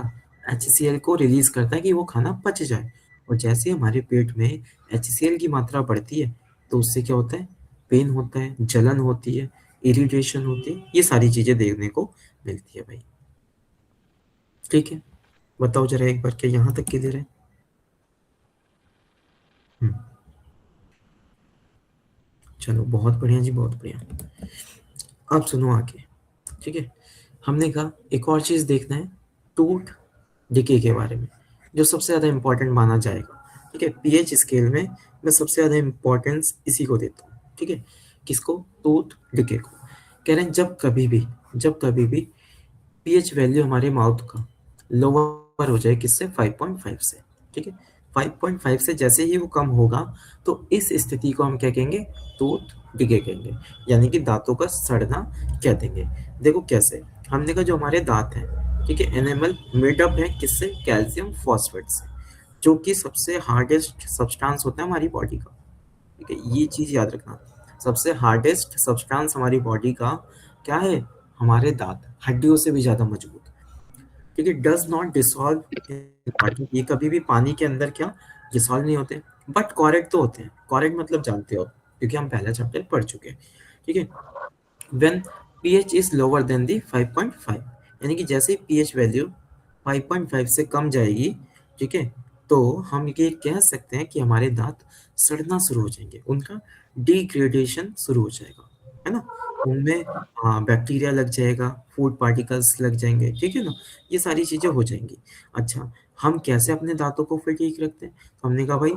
HCl को रिलीज करता है कि वो खाना पच जाए। और जैसे हमारे पेट में HCl की मात्रा बढ़ती है, तो उससे क्या होता है, पेन होता है, जलन होती है, इरिटेशन होती है, ये सारी चीज़ें देखने को मिलती है भाई, ठीक है। बताओ जरा एक बार, क्या यहाँ तक क्लियर है? हम्म, चलो बहुत बढ़िया जी, बहुत बढ़िया। अब सुनो आगे, ठीक है। हमने कहा एक और चीज देखना है, टूथ डिके के बारे में, जो सबसे ज्यादा इंपॉर्टेंट माना जाएगा, ठीक है। पीएच स्केल में मैं सबसे ज्यादा इंपॉर्टेंस इसी को देता हूँ, ठीक है, किसको, टूथ डिके को। कह रहे हैं जब कभी भी पीएच वैल्यू हमारे माउथ का लोअर हो जाए, किससे, 5.5 से, ठीक है, 5.5 से जैसे ही वो कम होगा, तो इस स्थिति को हम क्या कहेंगे, टूथ डिके कहेंगे, यानी कि दांतों का सड़ना कह देंगे। देखो कैसे, हमने कहा जो हमारे दांत हैं, ठीक है, एनिमल मेडअप है किससे, कैल्शियम फॉस्फेट से, जो कि सबसे हार्डेस्ट सब्सटेंस होता है हमारी बॉडी का, ठीक है, ये चीज याद रखना। सबसे हार्डेस्ट सब्सटेंस हमारी बॉडी का क्या है, हमारे दांत, हड्डियों से भी ज्यादा मजबूत, ठीक है, does not dissolve in water, ये कभी भी पानी के अंदर क्या डिसॉल्व नहीं होते, बट कॉरेक्ट तो होते हैं। कॉरेक्ट मतलब जानते हो, क्योंकि हम पहला चैप्टर पढ़ चुके हैं, ठीक है। When pH is lower than the 5.5, यानी कि जैसे ही पीएच वैल्यू 5.5 से कम जाएगी, ठीक है, तो हम ये कह सकते हैं कि हमारे दांत सड़ना शुरू हो जाएंगे, उनका डिग्रेडेशन शुरू हो जाएगा, है ना, उनमें बैक्टीरिया लग जाएगा, फूड पार्टिकल्स लग जाएंगे, ठीक है ना, ये सारी चीजें हो जाएंगी। अच्छा, हम कैसे अपने दांतों को फिर ठीक रखते हैं, तो हमने कहा भाई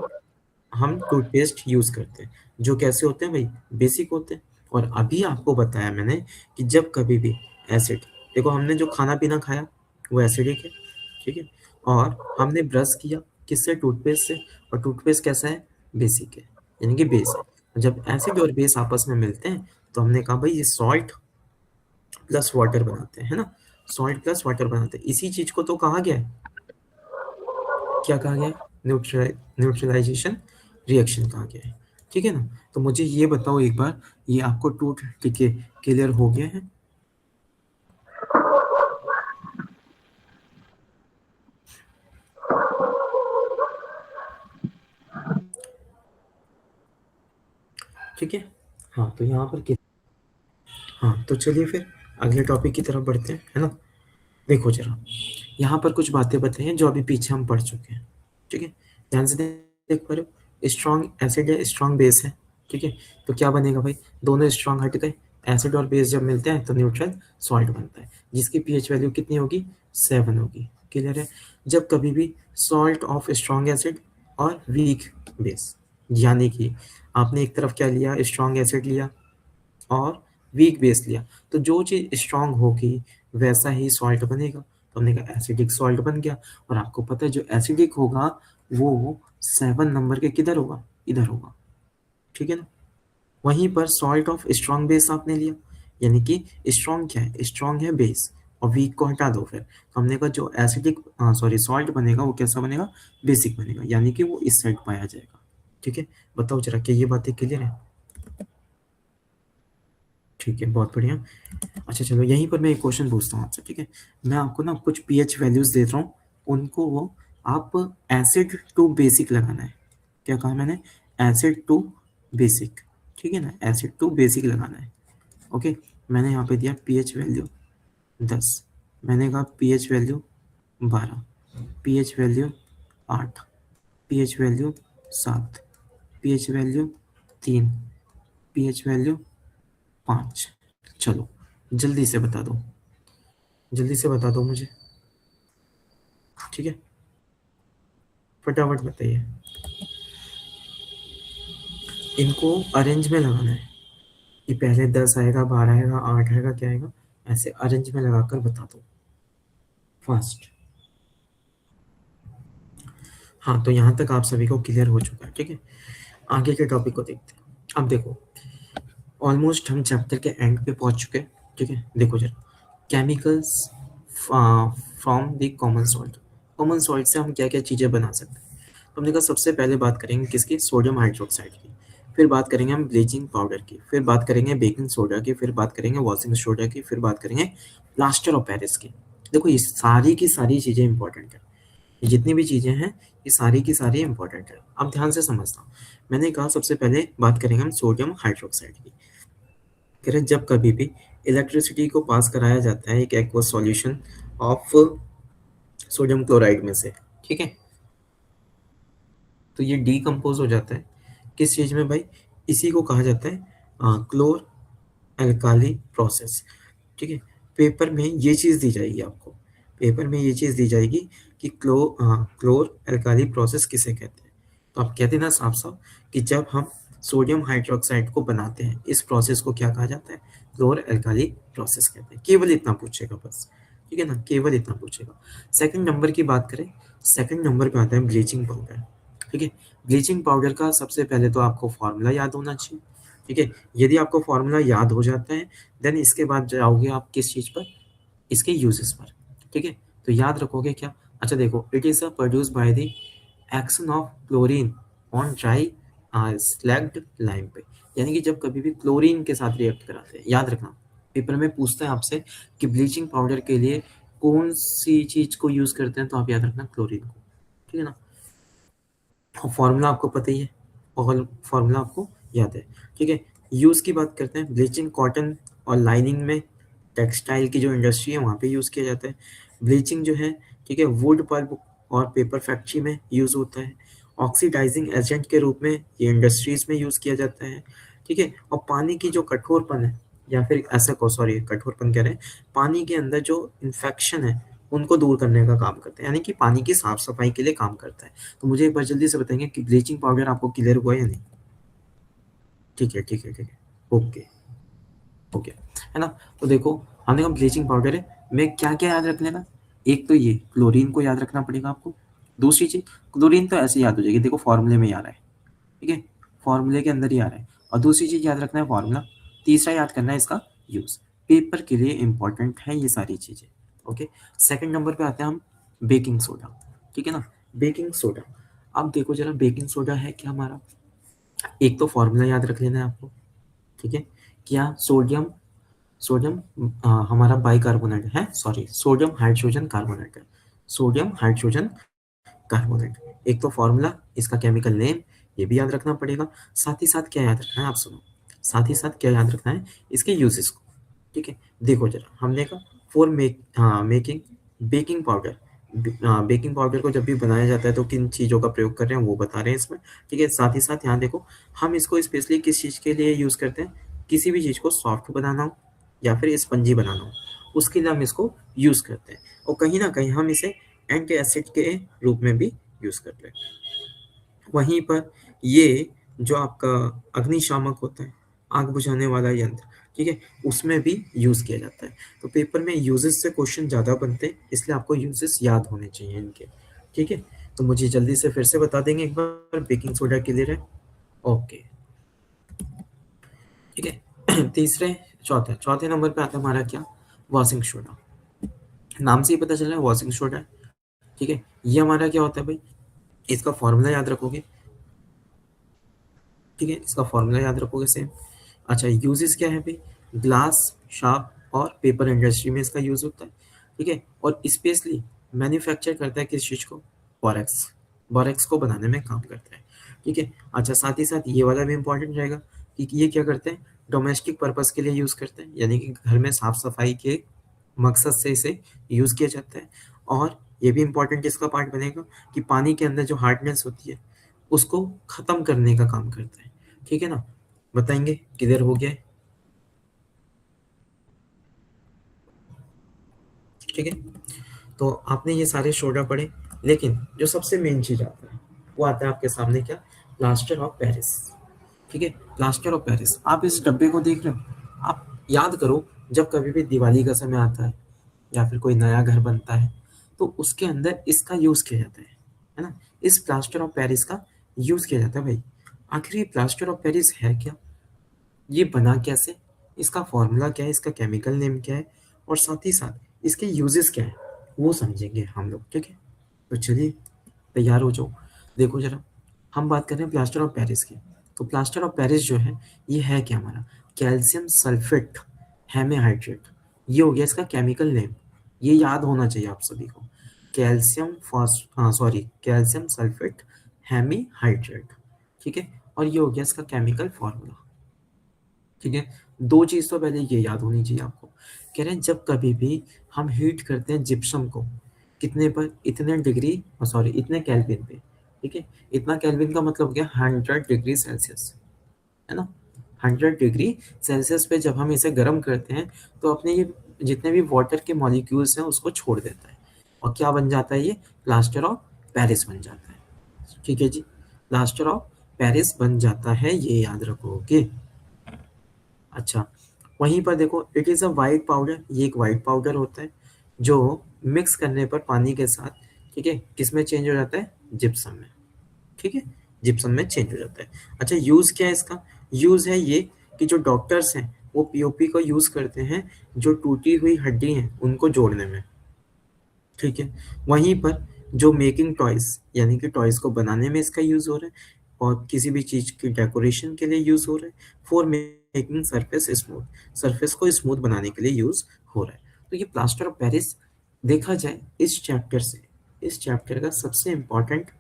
हम टूथपेस्ट यूज करते हैं, जो कैसे होते हैं भाई, बेसिक होते हैं। और अभी आपको बताया मैंने कि जब कभी भी एसिड, देखो हमने जो खाना पीना खाया वो एसिडिक है, ठीक है, और हमने ब्रश किया किससे, टूथपेस्ट से, और टूथपेस्ट कैसा है, बेसिक है, यानी कि बेस है। जब एसिड और बेस आपस में मिलते हैं, तो हमने कहा भाई ये सॉल्ट प्लस वाटर बनाते हैं, है ना, सॉल्ट प्लस वाटर बनाते हैं। इसी चीज को तो कहा गया है, क्या कहा गया है, न्यूट्रलाइजेशन रिएक्शन कहाँ गया है, ठीक है ना। तो मुझे ये बताओ एक बार, ये आपको टू ठीक है क्लियर हो गया है? ठीक है, हाँ तो यहाँ पर हाँ तो चलिए फिर अगले टॉपिक की तरफ बढ़ते हैं, है ना। देखो जरा, यहाँ पर कुछ बातें बताई हैं जो अभी पीछे हम पढ़ चुके हैं, ठीक है। ध्यान से देख पा रहे हो, स्ट्रॉन्ग एसिड है, स्ट्रॉन्ग बेस है, ठीक है। तो क्या बनेगा भाई, दोनों स्ट्रॉन्ग हट गए, एसिड और बेस जब मिलते हैं तो न्यूट्रल सॉल्ट बनता है, जिसकी पीएच वैल्यू कितनी होगी, 7 होगी। क्लियर है। जब कभी भी सॉल्ट ऑफ स्ट्रॉन्ग एसिड और वीक बेस, यानी कि आपने एक तरफ क्या लिया, स्ट्रॉन्ग एसिड लिया और वीक बेस लिया, तो जो चीज़ स्ट्रांग होगी वैसा ही सॉल्ट बनेगा। तो हमने कहा एसिडिक सॉल्ट बन गया, और आपको पता है जो एसिडिक होगा वो 7 नंबर के किधर होगा, इधर होगा, ठीक है ना। वहीं पर सॉल्ट ऑफ स्ट्रांग बेस आपने लिया, यानी कि स्ट्रांग क्या है, स्ट्रांग है बेस, और वीक को हटा दो फिर, तो हमने कहा जो एसिडिक सॉरी सॉल्ट बनेगा वो कैसा बनेगा, बेसिक बनेगा, यानी कि वो इस साइड पाया जाएगा। ठीक है, बताओ जरा क्या ये बातें क्लियर है? ठीक है, बहुत बढ़िया। अच्छा चलो, यहीं पर मैं एक क्वेश्चन पूछता हूँ आपसे, ठीक है। मैं आपको ना कुछ पीएच वैल्यूज देता हूँ, उनको वो आप एसिड टू बेसिक लगाना है। क्या कहा मैंने, एसिड टू बेसिक, ठीक है ना, एसिड टू बेसिक लगाना है। ओके, मैंने यहाँ पे दिया पीएच वैल्यू 10, मैंने कहा pH value 12, pH value 8, pH value 7, pH value 3, pH value 5। चलो जल्दी से बता दो, जल्दी से बता दो मुझे, ठीक है, फटाफट बताइए। इनको अरेंज में लगाना है कि पहले 10 आएगा, 12 आएगा, 8 आएगा, क्या आएगा, ऐसे अरेंज में लगाकर बता दो फास्ट। हाँ तो यहाँ तक आप सभी को क्लियर हो चुका है, ठीक है। आगे के टॉपिक को देखते हैं। अब देखो, ऑलमोस्ट हम चैप्टर के एंड पे पहुंच चुके हैं, ठीक है। देखो जरा, chemicals from the common salt, common salt से हम क्या क्या चीज़ें बना सकते हैं। तो हमने कहा सबसे पहले बात करेंगे किसकी, सोडियम हाइड्रोक्साइड की, फिर बात करेंगे हम ब्लीचिंग पाउडर की, फिर बात करेंगे बेकिंग सोडा की, फिर बात करेंगे वॉशिंग सोडा की, फिर बात करेंगे प्लास्टर ऑफ पेरिस की। देखो ये सारी की सारी चीज़ें इंपॉर्टेंट है, ये जितनी भी चीज़ें हैं ये सारी की सारी इंपॉर्टेंट है। अब ध्यान से समझना, मैंने कहा सबसे पहले बात करेंगे हम सोडियम हाइड्रोक्साइड की। कह रहे जब कभी भी इलेक्ट्रिसिटी को पास कराया जाता है एक aqueous solution of sodium chloride में से, ठीक है, तो ये डीकम्पोज हो जाता है किस चीज में भाई, इसी को कहा जाता है क्लोर एल्काली प्रोसेस, ठीक है। पेपर में ये चीज दी जाएगी आपको, पेपर में ये चीज दी जाएगी कि क्लोर एल्काली प्रोसेस किसे कहते हैं। तो आप कहते हैं ना साफ साफ कि जब हम सोडियम हाइड्रोक्साइड को बनाते हैं इस प्रोसेस को क्या कहा जाता है, क्लोर एल्काली प्रोसेस कहते हैं। केवल इतना पूछेगा बस, ठीक है ना, केवल इतना पूछेगा। सेकंड नंबर की बात करें, सेकंड नंबर पे आता है ब्लीचिंग पाउडर, ठीक है। ब्लीचिंग पाउडर का सबसे पहले तो आपको फॉर्मूला याद होना चाहिए, ठीक है। यदि आपको फॉर्मूला याद हो जाता है देन इसके बाद जाओगे आप किस चीज पर, इसके यूजेस पर, ठीक है। तो याद रखोगे क्या, अच्छा देखो, it is produce by the action of chlorine on dry slagged lime पे, यानी कि जब कभी भी क्लोरीन के साथ रिएक्ट कराते हैं, याद रखना पेपर में पूछता है आपसे कि ब्लीचिंग पाउडर के लिए कौन सी चीज को यूज करते हैं, तो आप याद रखना क्लोरीन को, ठीक है ना। फॉर्मूला आपको पता ही है, और फॉर्मूला आपको याद है, ठीक है। यूज़ की बात करते हैं, ब्लीचिंग कॉटन और लाइनिंग में, टेक्सटाइल की जो इंडस्ट्री है वहाँ पे यूज़ किया जाता है। ब्लीचिंग जो है, ठीक है, वुड पल्प और पेपर फैक्ट्री में यूज़ होता है। ऑक्सीडाइजिंग एजेंट के रूप में ये इंडस्ट्रीज में यूज़ किया जाता है, ठीक है। और पानी की जो कठोरपन है, या फिर ऐसा को सॉरी कठोरपन कह रहे हैं, पानी के अंदर जो इन्फेक्शन है उनको दूर करने का काम करते हैं, यानी कि पानी की साफ सफाई के लिए काम करता है। तो मुझे एक बार जल्दी से बताएंगे कि ब्लीचिंग पाउडर आपको क्लियर हुआ या नहीं? ठीक है ठीक है ठीक है, ओके ओके, है ना। तो देखो, हमने कहा ब्लीचिंग पाउडर है, मैं क्या क्या याद रख लेना, एक तो ये क्लोरीन को याद रखना पड़ेगा आपको। दूसरी चीज, क्लोरीन तो ऐसे याद हो जाएगी, देखो फॉर्मूले में ही आ रहा है, ठीक है, फॉर्मूले के अंदर ही आ रहा है। और दूसरी चीज याद रखना है फॉर्मूला, तीसरा याद करना है इसका यूज। पेपर के लिए इंपॉर्टेंट है ये सारी चीजें, ओके। सेकंड नंबर पे आते हैं हम, बेकिंग सोडा, ठीक है ना, बेकिंग सोडा। अब देखो जरा, बेकिंग सोडा है क्या हमारा, एक तो फॉर्मूला याद रख लेना है आपको, ठीक है। क्या सोडियम सोडियम हमारा बाइकार्बोनेट है, सॉरी सोडियम हाइड्रोजन कार्बोनेट है, सोडियम हाइड्रोजन कार्बोनेट। एक तो फॉर्मूला, इसका केमिकल नेम, ये भी याद रखना पड़ेगा। साथ ही साथ क्या याद रखना है, आप सुनो, साथ ही साथ क्या याद रखना है, इसके यूजेस को, ठीक है। देखो जरा, हमने कहा for making baking powder, baking powder को जब भी बनाया जाता है तो किन चीज़ों का प्रयोग कर रहे हैं वो बता रहे हैं इसमें, ठीक है। साथ ही साथ यहाँ देखो, हम इसको स्पेशली किस चीज़ के लिए यूज़ करते हैं, किसी भी चीज़ को सॉफ्ट बनाना हो या फिर स्पंजी बनाना हो, उसके लिए हम इसको यूज़ करते हैं। और कहीं ना कहीं हम इसे एंटी एसिड के रूप में भी यूज़ करते हैं। वहीं पर ये जो आपका अग्निशामक होता है, आग बुझाने वाला यंत्र, ठीक है, उसमें भी यूज़ किया जाता है। तो पेपर में यूजेस से क्वेश्चन ज़्यादा बनते हैं, इसलिए आपको यूजेस याद होने चाहिए इनके, ठीक है। तो मुझे जल्दी से फिर से बता देंगे एक बार, बेकिंग सोडा क्लियर है, ओके, ठीक है। तीसरे चौथे चौथे नंबर पे आता है हमारा क्या, वॉशिंग सोडा। नाम से ही पता चल रहा है वॉशिंग सोडा है, ठीक है। ये हमारा क्या होता है भाई, इसका फॉर्मूला याद रखोगे, ठीक है, इसका फॉर्मूला याद रखोगे सेम। अच्छा, यूजेस क्या है भाई, ग्लास, शार्प और पेपर इंडस्ट्री में इसका यूज होता है, ठीक है। और स्पेशली मैन्युफैक्चर करता है किस चीज को, बोरेक्स, बोरेक्स को बनाने में काम करता है, ठीक है। अच्छा, साथ ही साथ ये वाला भी इंपॉर्टेंट रहेगा कि ये क्या करते हैं, डोमेस्टिक पर्पस के लिए यूज करते हैं, यानी कि घर में साफ सफाई के मकसद से इसे यूज किया जाता है। और ये भी इंपॉर्टेंट इसका पार्ट बनेगा कि पानी के अंदर जो हार्डनेस होती है उसको खत्म करने का काम करता है, ठीक है ना। बताएंगे किधर हो गया है, ठीक है। तो आपने ये सारे सोडा पढ़े, लेकिन जो सबसे मेन चीज आता है वो आता है आपके सामने क्या, प्लास्टर ऑफ पेरिस, ठीक है। प्लास्टर ऑफ पेरिस, आप इस डब्बे को देख रहे हो, आप याद करो जब कभी भी दिवाली का समय आता है या फिर कोई नया घर बनता है तो उसके अंदर इसका यूज किया जाता है ना। इस प्लास्टर ऑफ पेरिस का यूज किया जाता है भाई। आखिर ये प्लास्टर ऑफ पेरिस है क्या, ये बना कैसे, इसका फॉर्मूला क्या है, इसका केमिकल नेम क्या है, और साथ ही साथ इसके यूजेस क्या है, वो समझेंगे हम लोग, ठीक है। तो चलिए तैयार हो जाओ। देखो जरा, हम बात कर रहे हैं प्लास्टर ऑफ पेरिस की। तो प्लास्टर ऑफ पेरिस जो है ये है क्या हमारा, कैल्शियम सल्फेट हेमेहाइड्रेट, ये हो गया इसका केमिकल नेम। ये याद होना चाहिए आप सभी को, calcium phos sorry calcium sulphate hemihydrate, ठीक है। और ये हो गया इसका केमिकल फॉर्मूला, ठीक है। दो चीज तो पहले ये याद होनी चाहिए आपको, कह रहे हैं जब कभी भी हम हीट करते हैं जिप्सम को, कितने पर, इतने डिग्री, सॉरी इतने केल्विन पे, ठीक है। इतना केल्विन का मतलब क्या, 100 डिग्री सेल्सियस, है ना। 100 डिग्री सेल्सियस पे जब हम इसे गर्म करते हैं तो अपने ये जितने भी वाटर के मॉलिक्यूल्स हैं उसको छोड़ देता है, और क्या बन जाता है, ये प्लास्टर ऑफ पेरिस बन जाता है, ठीक है जी। प्लास्टर ऑफ पेरिस बन जाता है, ये याद रखोगे। अच्छा, वहीं पर देखो, it is a white powder, ये एक वाइट पाउडर होता है जो मिक्स करने पर पानी के साथ, ठीक है, किस में चेंज हो जाता है, जिप्सम में, ठीक है, जिप्सम में चेंज हो जाता है। अच्छा, यूज़ क्या है इसका, यूज़ है ये कि जो डॉक्टर्स हैं वो पीओपी को यूज़ करते हैं जो टूटी हुई हड्डी हैं उनको जोड़ने में, ठीक है। वहीं पर जो मेकिंग टॉयज, यानी कि टॉयज को बनाने में इसका यूज हो रहा है, और किसी भी चीज की डेकोरेशन के लिए यूज हो रहा है, for making surface smooth, surface को स्मूथ बनाने के लिए यूज हो रहा है। तो ये प्लास्टर ऑफ पेरिस देखा जाए इस चैप्टर से, इस चैप्टर का सबसे इंपॉर्टेंट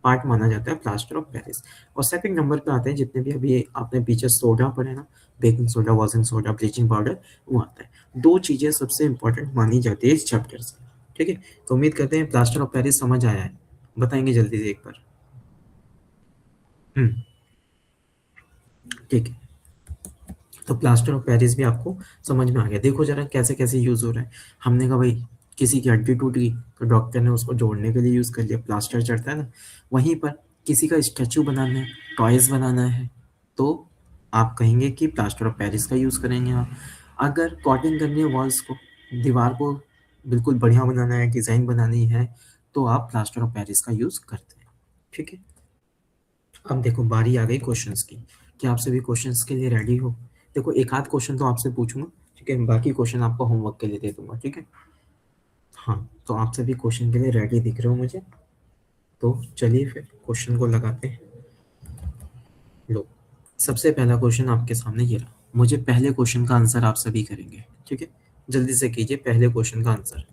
पार्ट माना जाता है प्लास्टर ऑफ पेरिस। और सेकंड नंबर पे आते हैं जितने भी अभी आपने पीछे सोडा पढ़े ना, baking soda, washing soda, bleaching powder, वो आता है। दो चीजें सबसे इंपॉर्टेंट मानी जाती है इस चैप्टर से, ठीक है। तो उम्मीद करते हैं प्लास्टर ऑफ पेरिस समझ आया है, बताएंगे जल्दी से एक बार। हम्म, ठीक है। तो प्लास्टर ऑफ पेरिस भी आपको समझ में आ गया। देखो जरा कैसे कैसे यूज हो रहा है। हमने कहा भाई किसी की हड्डी टूट गई तो डॉक्टर ने उसको जोड़ने के लिए यूज कर लिया, प्लास्टर चढ़ता है ना। वहीं पर किसी का स्टैचू बनाना है, टॉयज बनाना है, तो आप कहेंगे कि प्लास्टर ऑफ पेरिस का यूज करेंगे आप। अगर कॉटिंग करनी है वॉल्स को, दीवार को बिल्कुल बढ़िया बनाना है, डिजाइन बनानी है, तो आप प्लास्टर ऑफ पेरिस का यूज करते हैं, ठीक है। अब देखो बारी आ गई क्वेश्चंस की, क्या आप सभी क्वेश्चंस के लिए रेडी हो। देखो एक आध क्वेश्चन तो आपसे पूछूंगा, ठीक है, बाकी क्वेश्चन आपको होमवर्क के लिए दे दूंगा, ठीक है। हाँ, तो आप सभी क्वेश्चन के लिए रेडी दिख रहे हो मुझे, तो चलिए फिर क्वेश्चन को लगाते हैं। लो, सबसे पहला क्वेश्चन आपके सामने ये रहा। मुझे पहले क्वेश्चन का आंसर आप सभी करेंगे, ठीक है? जल्दी से कीजिए पहले क्वेश्चन का आंसर।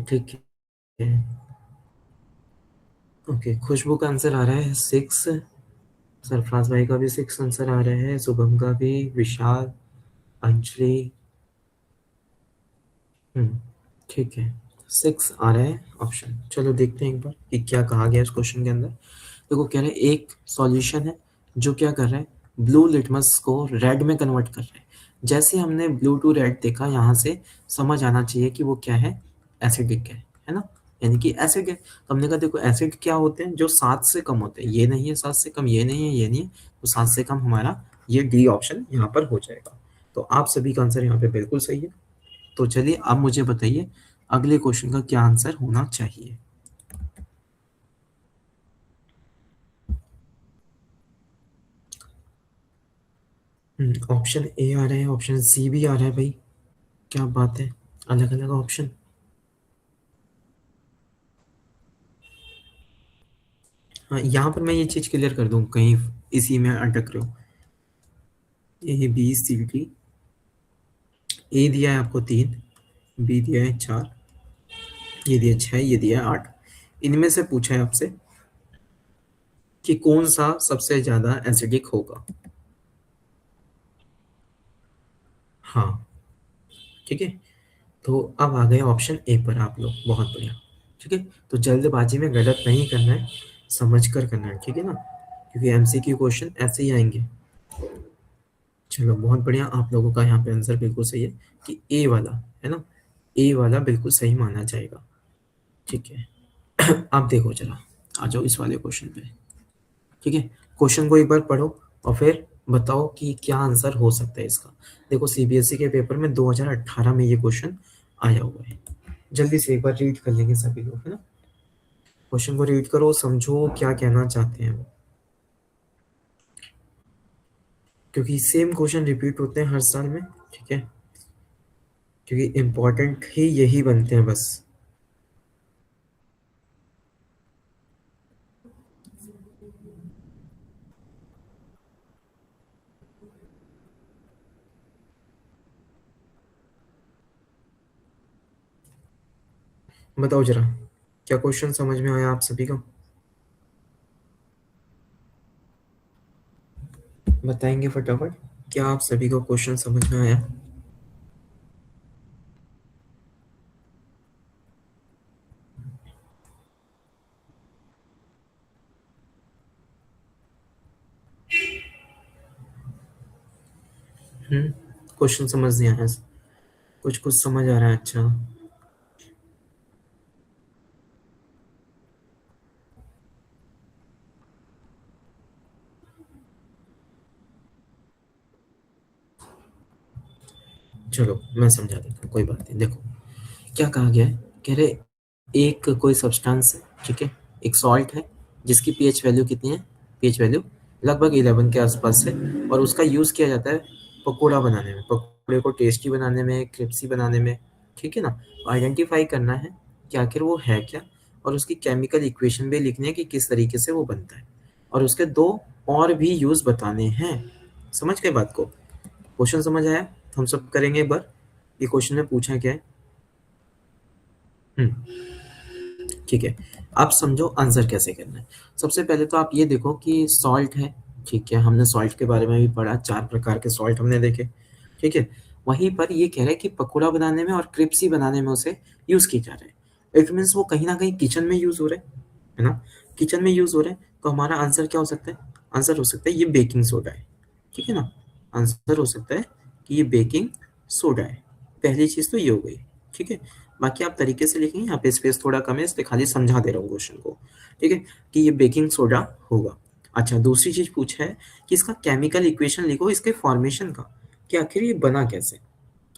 ठीक है, ओके। खुशबू का आंसर आ रहा है 6, सरफराज भाई का भी 6 आंसर आ रहा है, शुभम का भी, विशाल, अंजलि। ठीक है, 6 आ रहा है ऑप्शन। चलो देखते हैं एक बार कि क्या कहा गया इस क्वेश्चन के अंदर। देखो कह रहे हैं एक सॉल्यूशन है जो क्या कर रहा है, ब्लू लिटमस को रेड में कन्वर्ट कर रहा है। जैसे हमने ब्लू टू रेड देखा, यहाँ से समझ आना चाहिए कि वो क्या है, एसिडिक है ना, यानी कि एसिड है। तो हमने कहा देखो एसिड क्या होते हैं, जो 7 से कम होते हैं। ये नहीं है 7 से कम, ये नहीं है, ये नहीं है, तो 7 से कम हमारा ये डी ऑप्शन यहाँ पर हो जाएगा। तो आप सभी का आंसर यहाँ पे बिल्कुल सही है। तो चलिए अब मुझे बताइए अगले क्वेश्चन का क्या आंसर होना चाहिए। ऑप्शन ए आ रहा है, ऑप्शन सी भी आ रहा है भाई, क्या बात है, अलग अलग ऑप्शन। हाँ, यहाँ पर मैं ये चीज क्लियर कर दूं, कहीं इसी में अटक रहे हो। ए बी सी डी, ए दिया है आपको 3, बी दिया है 4, ये दिया 6, ये दिया है 8। इनमें से पूछा है आपसे कि कौन सा सबसे ज्यादा एसिडिक होगा। हाँ, ठीक है। तो अब आ गए ऑप्शन ए पर आप लोग, बहुत बढ़िया। ठीक है, तो जल्दबाजी में गलत नहीं करना है, समझ कर करना है, ठीक है ना, क्योंकि एमसीक्यू क्वेश्चन ऐसे ही आएंगे। चलो बहुत बढ़िया, आप लोगों का यहाँ पे आंसर बिल्कुल सही है कि ए वाला है ना, ए वाला बिल्कुल सही माना जाएगा। ठीक है, आप देखो जरा, आ जाओ इस वाले क्वेश्चन पे। ठीक है, क्वेश्चन को एक बार पढ़ो और फिर बताओ कि क्या आंसर हो सकता है इसका। देखो सीबीएसई के पेपर में 2018 में ये क्वेश्चन आया हुआ है। जल्दी से एक बार रीड कर लेंगे सभी लोग, है ना। क्वेश्चन को रीड करो, समझो क्या कहना चाहते हैं वो, क्योंकि सेम क्वेश्चन रिपीट होते हैं हर साल में। ठीक है, क्योंकि इम्पोर्टेंट ही यही बनते हैं बस। बताओ जरा, क्या क्वेश्चन समझ में आया आप सभी को? बताएंगे फटाफट, क्या आप सभी को क्वेश्चन समझ में आया? क्वेश्चन समझ नहीं आया, कुछ कुछ समझ आ रहा है, अच्छा। चलो मैं समझा देता हूँ, कोई बात नहीं। देखो क्या कहा गया है, कह रहे एक कोई सब्सटेंस है, ठीक है, एक सॉल्ट है जिसकी पीएच वैल्यू कितनी है, पीएच वैल्यू लगभग 11 के आसपास है, और उसका यूज़ किया जाता है पकौड़ा बनाने में, पकौड़े को टेस्टी बनाने में, क्रिस्पी बनाने में। ठीक है ना, आइडेंटिफाई करना है कि आखिर वो है क्या, और उसकी केमिकल इक्वेशन भी लिखनी है कि किस तरीके से वो बनता है, और उसके 2 और भी यूज़ बताने हैं। समझ गए बात को? क्वेश्चन समझ आया? हम सब करेंगे एक बार, ये क्वेश्चन में पूछा क्या है। हम्म ठीक है, आप समझो आंसर कैसे करना है। सबसे पहले तो आप ये देखो कि सॉल्ट है, ठीक है, हमने सॉल्ट के बारे में भी पढ़ा, 4 प्रकार के सॉल्ट हमने देखे। ठीक है, वहीं पर ये कह रहा है कि पकौड़ा बनाने में और क्रिप्सी बनाने में उसे यूज किया जा रहा है। इट मीन्स वो कहीं ना कहीं किचन में यूज हो रहा है ना, किचन में यूज हो रहा है। तो हमारा आंसर क्या हो सकता है? आंसर हो सकता है ये बेकिंग सोडा है। ठीक है ना, आंसर हो सकता है कि ये बेकिंग सोडा है। पहली चीज तो ये हो गई। ठीक है, बाकी आप तरीके से लिखेंगे, यहाँ पे स्पेस थोड़ा कम है इसलिए खाली समझा दे रहा हूँ क्वेश्चन को। ठीक है, कि ये बेकिंग सोडा होगा। अच्छा, दूसरी चीज पूछा है कि इसका केमिकल इक्वेशन लिखो, इसके फॉर्मेशन का, कि आखिर ये बना कैसे,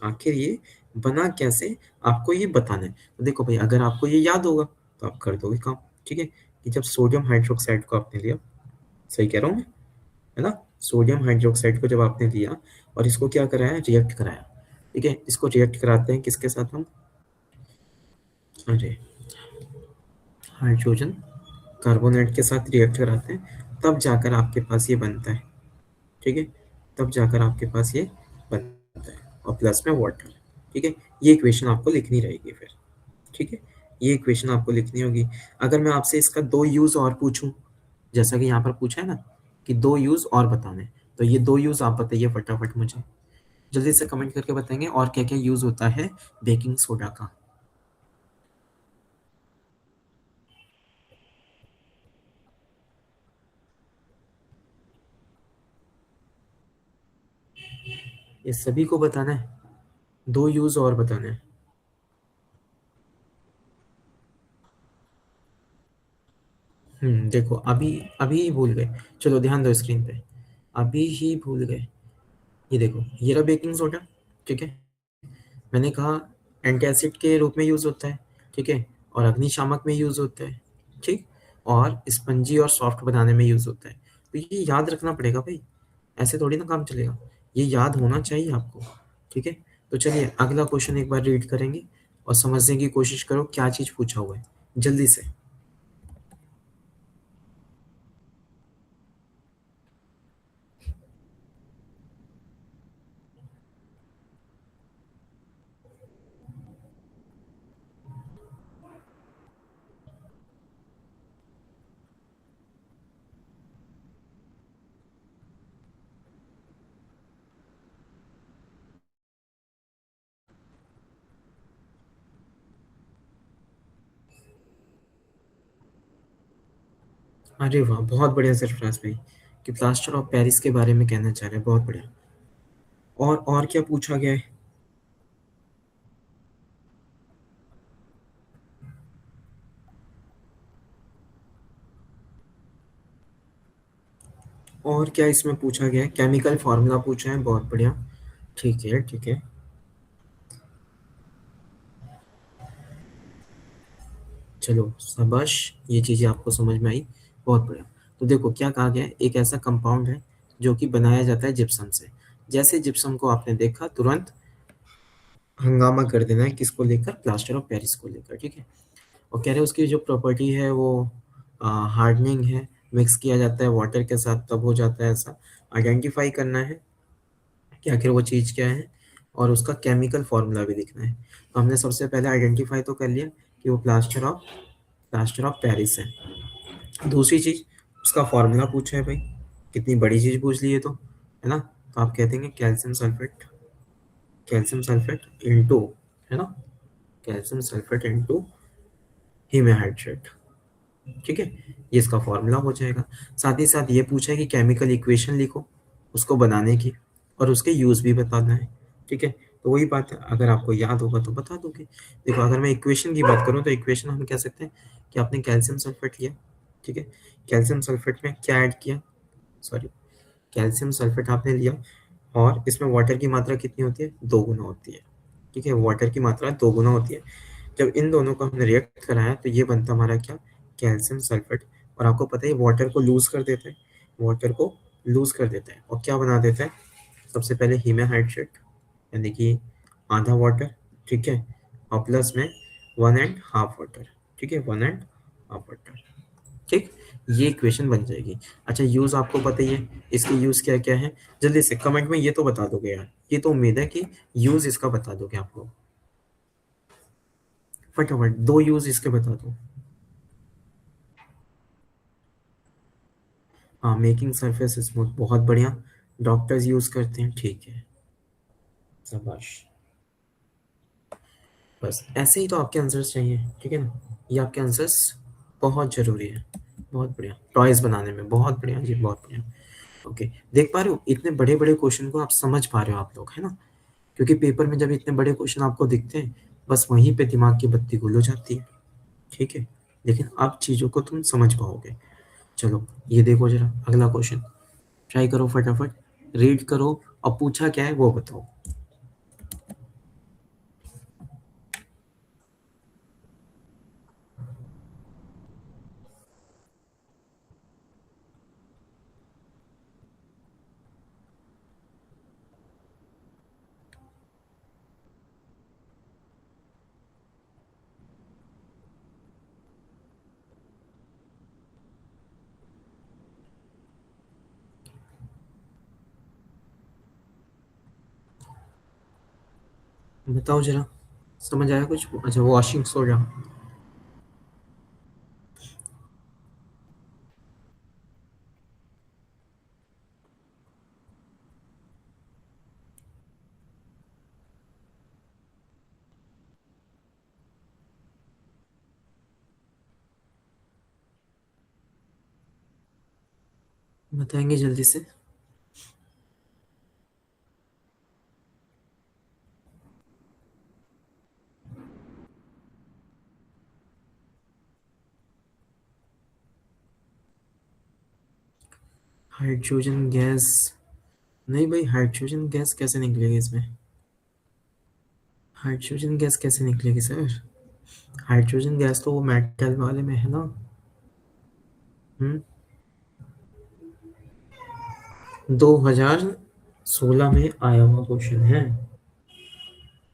आखिर ये बना कैसे, आपको ये बताना है। तो देखो भाई, अगर आपको ये याद होगा तो आप कर दोगे काम। ठीक है, कि जब सोडियम हाइड्रोक्साइड को आपने लिया, सही कह रहा हूँ मैं, है ना। सोडियम हाइड्रोक्साइड को जब आपने लिया और इसको क्या कराया, रिएक्ट कराया, ठीक है। इसको रिएक्ट कराते हैं किसके साथ हम, अरे हाइड्रोजन कार्बोनेट के साथ रिएक्ट कराते हैं, तब जाकर आपके पास ये बनता है, ठीक है। तब जाकर आपके पास ये बनता है, और प्लस में वाटर, ठीक है। ये इक्वेशन आपको लिखनी रहेगी फिर, ठीक है। ये इक्वेशन आपको लिखनी होगी। अगर मैं आपसे इसका दो यूज और पूछूं, जैसा कि यहाँ पर पूछा है ना कि दो यूज और बताने, तो ये दो यूज आप बताइए फटाफट मुझे, जल्दी से कमेंट करके बताएंगे और क्या क्या यूज होता है बेकिंग सोडा का। ये सभी को बताना है, दो यूज और बताना है। देखो अभी, अभी ही भूल गए, चलो ध्यान दो स्क्रीन पे, अभी ही भूल गए। ये देखो ये रहा बेकिंग सोडा, ठीक है। मैंने कहा एंटासिड के रूप में यूज होता है, ठीक है, और अग्निशामक में यूज होता है, ठीक, और स्पंजी और सॉफ्ट बनाने में यूज होता है। तो ये याद रखना पड़ेगा भाई, ऐसे थोड़ी ना काम चलेगा, ये याद होना चाहिए आपको, ठीक है। तो चलिए अगला क्वेश्चन एक बार रीड करेंगे और समझने की कोशिश करो क्या चीज पूछा हुआ है, जल्दी से। अरे वाह, बहुत बढ़िया सरफराज भाई, कि प्लास्टर ऑफ पेरिस के बारे में कहना चाह रहे हैं, बहुत बढ़िया। और क्या पूछा गया है, और क्या इसमें पूछा गया है, केमिकल फार्मूला पूछा है, बहुत बढ़िया, ठीक है ठीक है। चलो शाबाश, ये चीजें आपको समझ में आई, बहुत बढ़िया। तो देखो क्या कहा गया है, एक ऐसा कंपाउंड है जो कि बनाया जाता है जिप्सम से। जैसे जिप्सम को आपने देखा तुरंत हंगामा कर देना है किसको लेकर, प्लास्टर ऑफ पेरिस को लेकर, ठीक है। और कह रहे हैं उसकी जो प्रॉपर्टी है वो हार्डनिंग है, मिक्स किया जाता है वाटर के साथ तब हो जाता है ऐसा। आइडेंटिफाई करना है कि आखिर वो चीज़ क्या है, और उसका केमिकल फॉर्मूला भी लिखना है। तो हमने सबसे पहले आइडेंटिफाई तो कर लिया कि वो प्लास्टर ऑफ पेरिस है। दूसरी चीज, उसका फॉर्मूला पूछा है भाई, कितनी बड़ी चीज पूछ ली है तो, है ना। तो आप कह देंगे कैल्शियम सल्फेट इंटू, है ना, कैल्शियम सल्फेट इंटू हीमेहाइड्रेट, ठीक है। ये इसका फॉर्मूला हो जाएगा। साथ ही साथ ये पूछा है कि केमिकल इक्वेशन लिखो उसको बनाने की, और उसके यूज भी बताना है, ठीक है। तो वही बात है, अगर आपको याद होगा तो बता दोगे। देखो अगर मैं इक्वेशन की बात करूं तो इक्वेशन हम कह सकते हैं कि आपने कैल्शियम सल्फेट लिया, ठीक है। कैल्शियम सल्फेट में क्या ऐड किया, सॉरी, कैल्शियम सल्फेट आपने लिया, और इसमें वाटर की मात्रा कितनी होती है, दो गुना होती है, ठीक है। वाटर की मात्रा दो गुना होती है। जब इन दोनों को हमने रिएक्ट कराया तो ये बनता हमारा क्या, कैल्शियम सल्फेट। और आपको पता है वाटर को लूज कर देता है, वाटर को लूज कर देता है और क्या बना देता है, सबसे पहले हीमेहाइड्रेट, यानी कि आधा वाटर, ठीक है, और प्लस में वन एंड हाफ वाटर, ठीक है, वन एंड हाफ वाटर, ठीक। ये इक्वेशन बन जाएगी। अच्छा यूज आपको पता ही है, इसके यूज क्या क्या है, जल्दी से कमेंट में ये तो बता दोगे यार, ये तो उम्मीद है कि यूज इसका बता दोगे आप लोग, फटाफट दो यूज इसके बता दो। हाँ, मेकिंग सरफेस स्मूथ, बहुत बढ़िया, डॉक्टर्स यूज करते हैं, ठीक है, शाबाश। बस ऐसे ही तो आपके आंसर्स चाहिए, ठीक है ना, ये आपके आंसर्स बहुत जरूरी है, बहुत बढ़िया, टॉयज बनाने में बहुत बढ़िया जी, बहुत बढ़िया। ओके, देख पा रहे हो इतने बड़े बड़े क्वेश्चन को आप समझ पा रहे हो आप लोग, है ना। क्योंकि पेपर में जब इतने बड़े क्वेश्चन आपको दिखते हैं, बस वहीं पे दिमाग की बत्ती गुल हो जाती है, ठीक है। लेकिन अब चीजों को तुम समझ पाओगे। चलो ये देखो जरा अगला क्वेश्चन, ट्राई करो फटाफट, रीड करो, और पूछा क्या है वो बताओ। बताओ जरा, समझ आया कुछ? अच्छा, वॉशिंग सोडा। बताएंगे जल्दी से। Hydrogen gas. नहीं भाई, हाइड्रोजन गैस कैसे निकलेगी इसमें? हाइड्रोजन गैस कैसे निकलेगी सर? हाइड्रोजन गैस तो वो मेटल वाले में है ना। 2016 में आया हुआ क्वेश्चन है।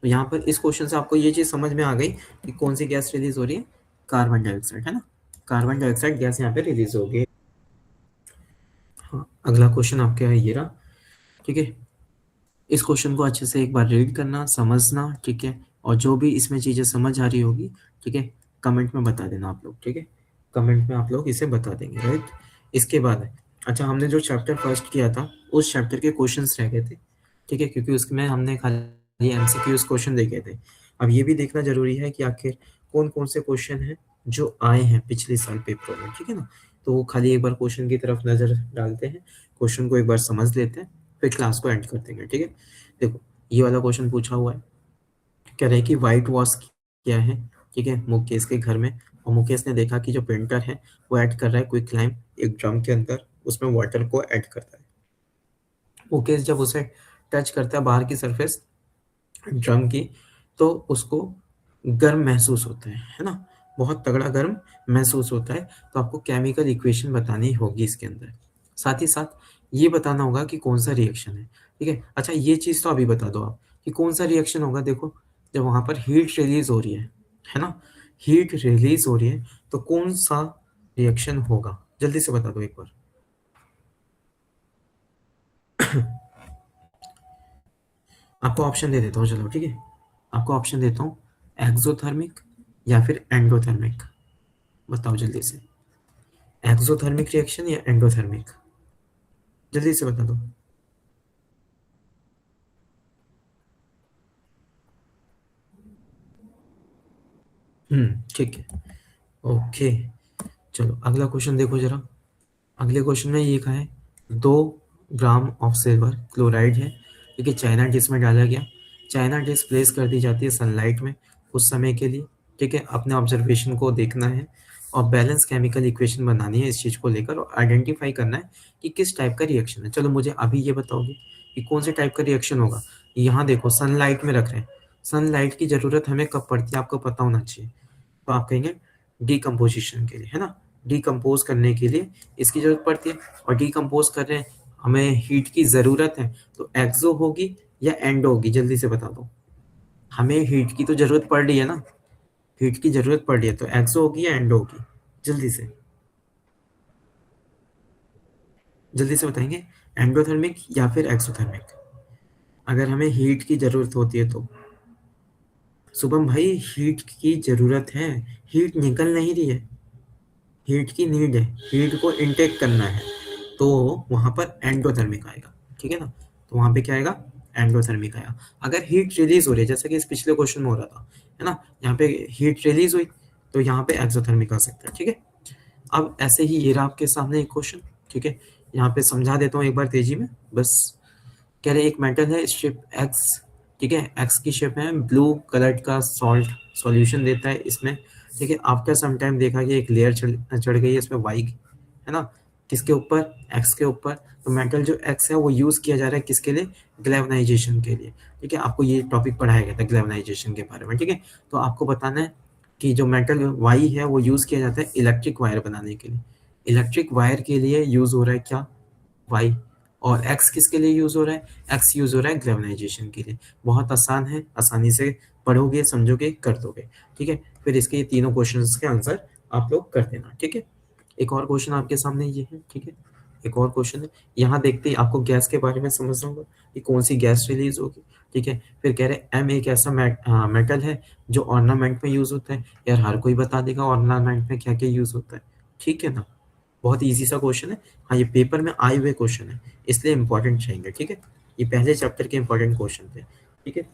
तो यहाँ पर इस क्वेश्चन से आपको ये चीज समझ में आ गई कि कौन सी गैस रिलीज हो रही है। कार्बन डाइऑक्साइड, है ना। कार्बन डाइऑक्साइड गैस यहाँ पे रिलीज हो गई। हाँ, अगला क्वेश्चन आपके यहाँ ये रहा। ठीक है, इस क्वेश्चन को अच्छे से एक बार रीड करना, समझना, ठीक है। और जो भी इसमें चीजें समझ आ रही होगी, ठीक है, कमेंट में बता देना आप लोग, ठीक है। कमेंट में आप लोग इसे बता देंगे, राइट। इसके बाद, अच्छा, हमने जो चैप्टर फर्स्ट किया था उस चैप्टर के क्वेश्चंस रह गए थे, ठीक है, क्योंकि उसमें हमने खाली एमसीक्यूज क्वेश्चन देखे थे। अब ये भी देखना जरूरी है कि आखिर कौन कौन से क्वेश्चन हैं जो आए हैं पिछले साल पेपर में, ठीक है ना। तो वो खाली एक बार क्वेश्चन की तरफ नजर डालते हैं, क्वेश्चन को एक बार समझ लेते हैं, फिर क्लास को एंड कर देंगे, ठीक है। देखो, ये वाला क्वेश्चन पूछा हुआ है, कह रहे हैं कि व्हाइट वॉश क्या है, ठीक है, मुकेश के घर में। और मुकेश ने देखा कि जो प्रिंटर है वो ऐड कर रहा है क्विक लाइम एक ड्रम के अंदर, उसमें वाटर को ऐड करता है। मुकेश जब उसे टच करता है बाहर की सरफेस ड्रम की, तो उसको गर्म महसूस होता है ना, बहुत तगड़ा गर्म महसूस होता है। तो आपको केमिकल इक्वेशन बतानी होगी इसके अंदर, साथ ही साथ ये बताना होगा कि कौन सा रिएक्शन है, ठीक है। अच्छा, ये चीज तो अभी बता दो आप कि कौन सा रिएक्शन होगा। देखो, जब वहां पर हीट रिलीज हो रही है ना, हीट रिलीज हो रही है, तो कौन सा रिएक्शन होगा, जल्दी से बता दो एक बार। आपको ऑप्शन दे देता हूँ, चलो ठीक है, आपको ऑप्शन देता हूँ, एक्सोथर्मिक या फिर एंडोथर्मिक। बताओ जल्दी से, एक्सोथर्मिक रिएक्शन या एंडोथर्मिक, जल्दी से बता दो। ठीक है, ओके। चलो अगला क्वेश्चन देखो जरा। अगले क्वेश्चन में ये कहा है 2 ग्राम ऑफ सिल्वर क्लोराइड है, ठीक है, चाइना डिश में डाला गया। चाइना डिश प्लेस कर दी जाती है सनलाइट में कुछ समय के लिए, ठीक है। अपने ऑब्जर्वेशन को देखना है और बैलेंस केमिकल इक्वेशन बनानी है इस चीज को लेकर, और आइडेंटिफाई करना है कि किस टाइप का रिएक्शन है। चलो मुझे अभी ये बताओगे कि कौन से टाइप का रिएक्शन होगा। यहाँ देखो, सनलाइट में रख रहे हैं, सनलाइट की जरूरत हमें कब पड़ती है आपको पता होना चाहिए। तो आप कहेंगे डिकम्पोजिशन के लिए, है ना, डिकम्पोज करने के लिए इसकी जरूरत पड़ती है। और डिकम्पोज कर रहे हैं, हमें हीट की जरूरत है, तो एक्सो होगी या एंडो होगी, जल्दी से बता दो। हमें हीट की तो जरूरत पड़ रही है ना, हीट की जरूरत पड़ रही है, तो एक्सो होगी या एंडो होगी, जल्दी से, जल्दी से बताएंगे। एंडोथर्मिक या फिर एक्सोथर्मिक, अगर हमें हीट की जरूरत होती है तो। शुभम भाई, हीट की जरूरत है, हीट निकल नहीं रही है, हीट की नीड है, हीट को इनटेक करना है, तो वहां पर एंडोथर्मिक आएगा, ठीक है ना। तो वहां पे क्या आएगा, एंडोथर्मिक आएगा। अगर हीट रिलीज हो रही है, जैसे कि इस पिछले क्वेश्चन में हो रहा था, है ना, यहाँ पे हीट रिलीज हुई, तो यहाँ पे एक्सोथर्मिक आ सकता है, ठीक है। अब ऐसे ही ये रहा आपके सामने एक क्वेश्चन, ठीक है, यहाँ पे समझा देता हूँ एक बार तेजी में बस। कह रहे एक मेटल है शेप एक्स, ठीक है, एक्स की शेप है, ब्लू कलर का सॉल्ट सॉल्यूशन देता है इसमें, ठीक है। आपका समटाइम देखा कि एक लेयर चढ़ गई है इसमें वाई, है ना, किसके ऊपर, एक्स के ऊपर। तो मेटल जो एक्स है वो यूज किया जा रहा है किसके लिए, ग्लेवनाइजेशन के लिए, ठीक है। आपको ये टॉपिक पढ़ाया गया था ग्लेवनाइजेशन के बारे में, ठीक है। तो आपको बताना है कि जो मेटल वाई है वो यूज किया जाता है इलेक्ट्रिक वायर बनाने के लिए। इलेक्ट्रिक वायर के लिए यूज हो रहा है क्या, वाई। और एक्स किसके लिए यूज हो रहा है, एक्स यूज हो रहा है ग्लेवनाइजेशन के लिए। बहुत आसान है, आसानी से पढ़ोगे समझोगे कर दोगे, ठीक है। फिर इसके ये तीनों क्वेश्चंस के आंसर आप लोग कर देना, ठीक है। एक और क्वेश्चन आपके सामने ये है, ठीक है, एक और क्वेश्चन है। यहाँ देखते ही आपको गैस के बारे में समझना होगा कि कौन सी गैस रिलीज होगी, ठीक है। फिर कह रहे एम एक ऐसा मेटल है जो ऑर्नामेंट में यूज होता है। यार हर कोई बता देगा ऑर्नामेंट में क्या क्या यूज होता है, ठीक है ना। बहुत इजी सा क्वेश्चन है। हाँ, ये पेपर में आए हुए क्वेश्चन है, इसलिए इंपॉर्टेंट चाहिए, ठीक है। ये पहले चैप्टर के इंपॉर्टेंट क्वेश्चन थे, ठीक है।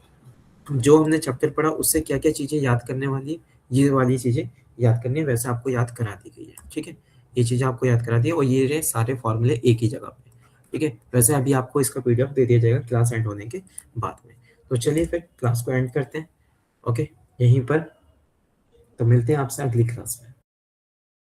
जो हमने चैप्टर पढ़ा उससे क्या क्या चीजें याद करने वाली, ये वाली चीजें याद करनी है, वैसे आपको याद करा दी गई है, ठीक है। ये चीजें आपको याद करा दी है, और ये रहे सारे फॉर्मूले एक ही जगह पे, ठीक है। वैसे अभी आपको इसका पीडीएफ दे दिया जाएगा क्लास एंड होने के बाद में। तो चलिए फिर क्लास को एंड करते हैं, ओके, यहीं पर। तो मिलते हैं आपसे अगली क्लास में।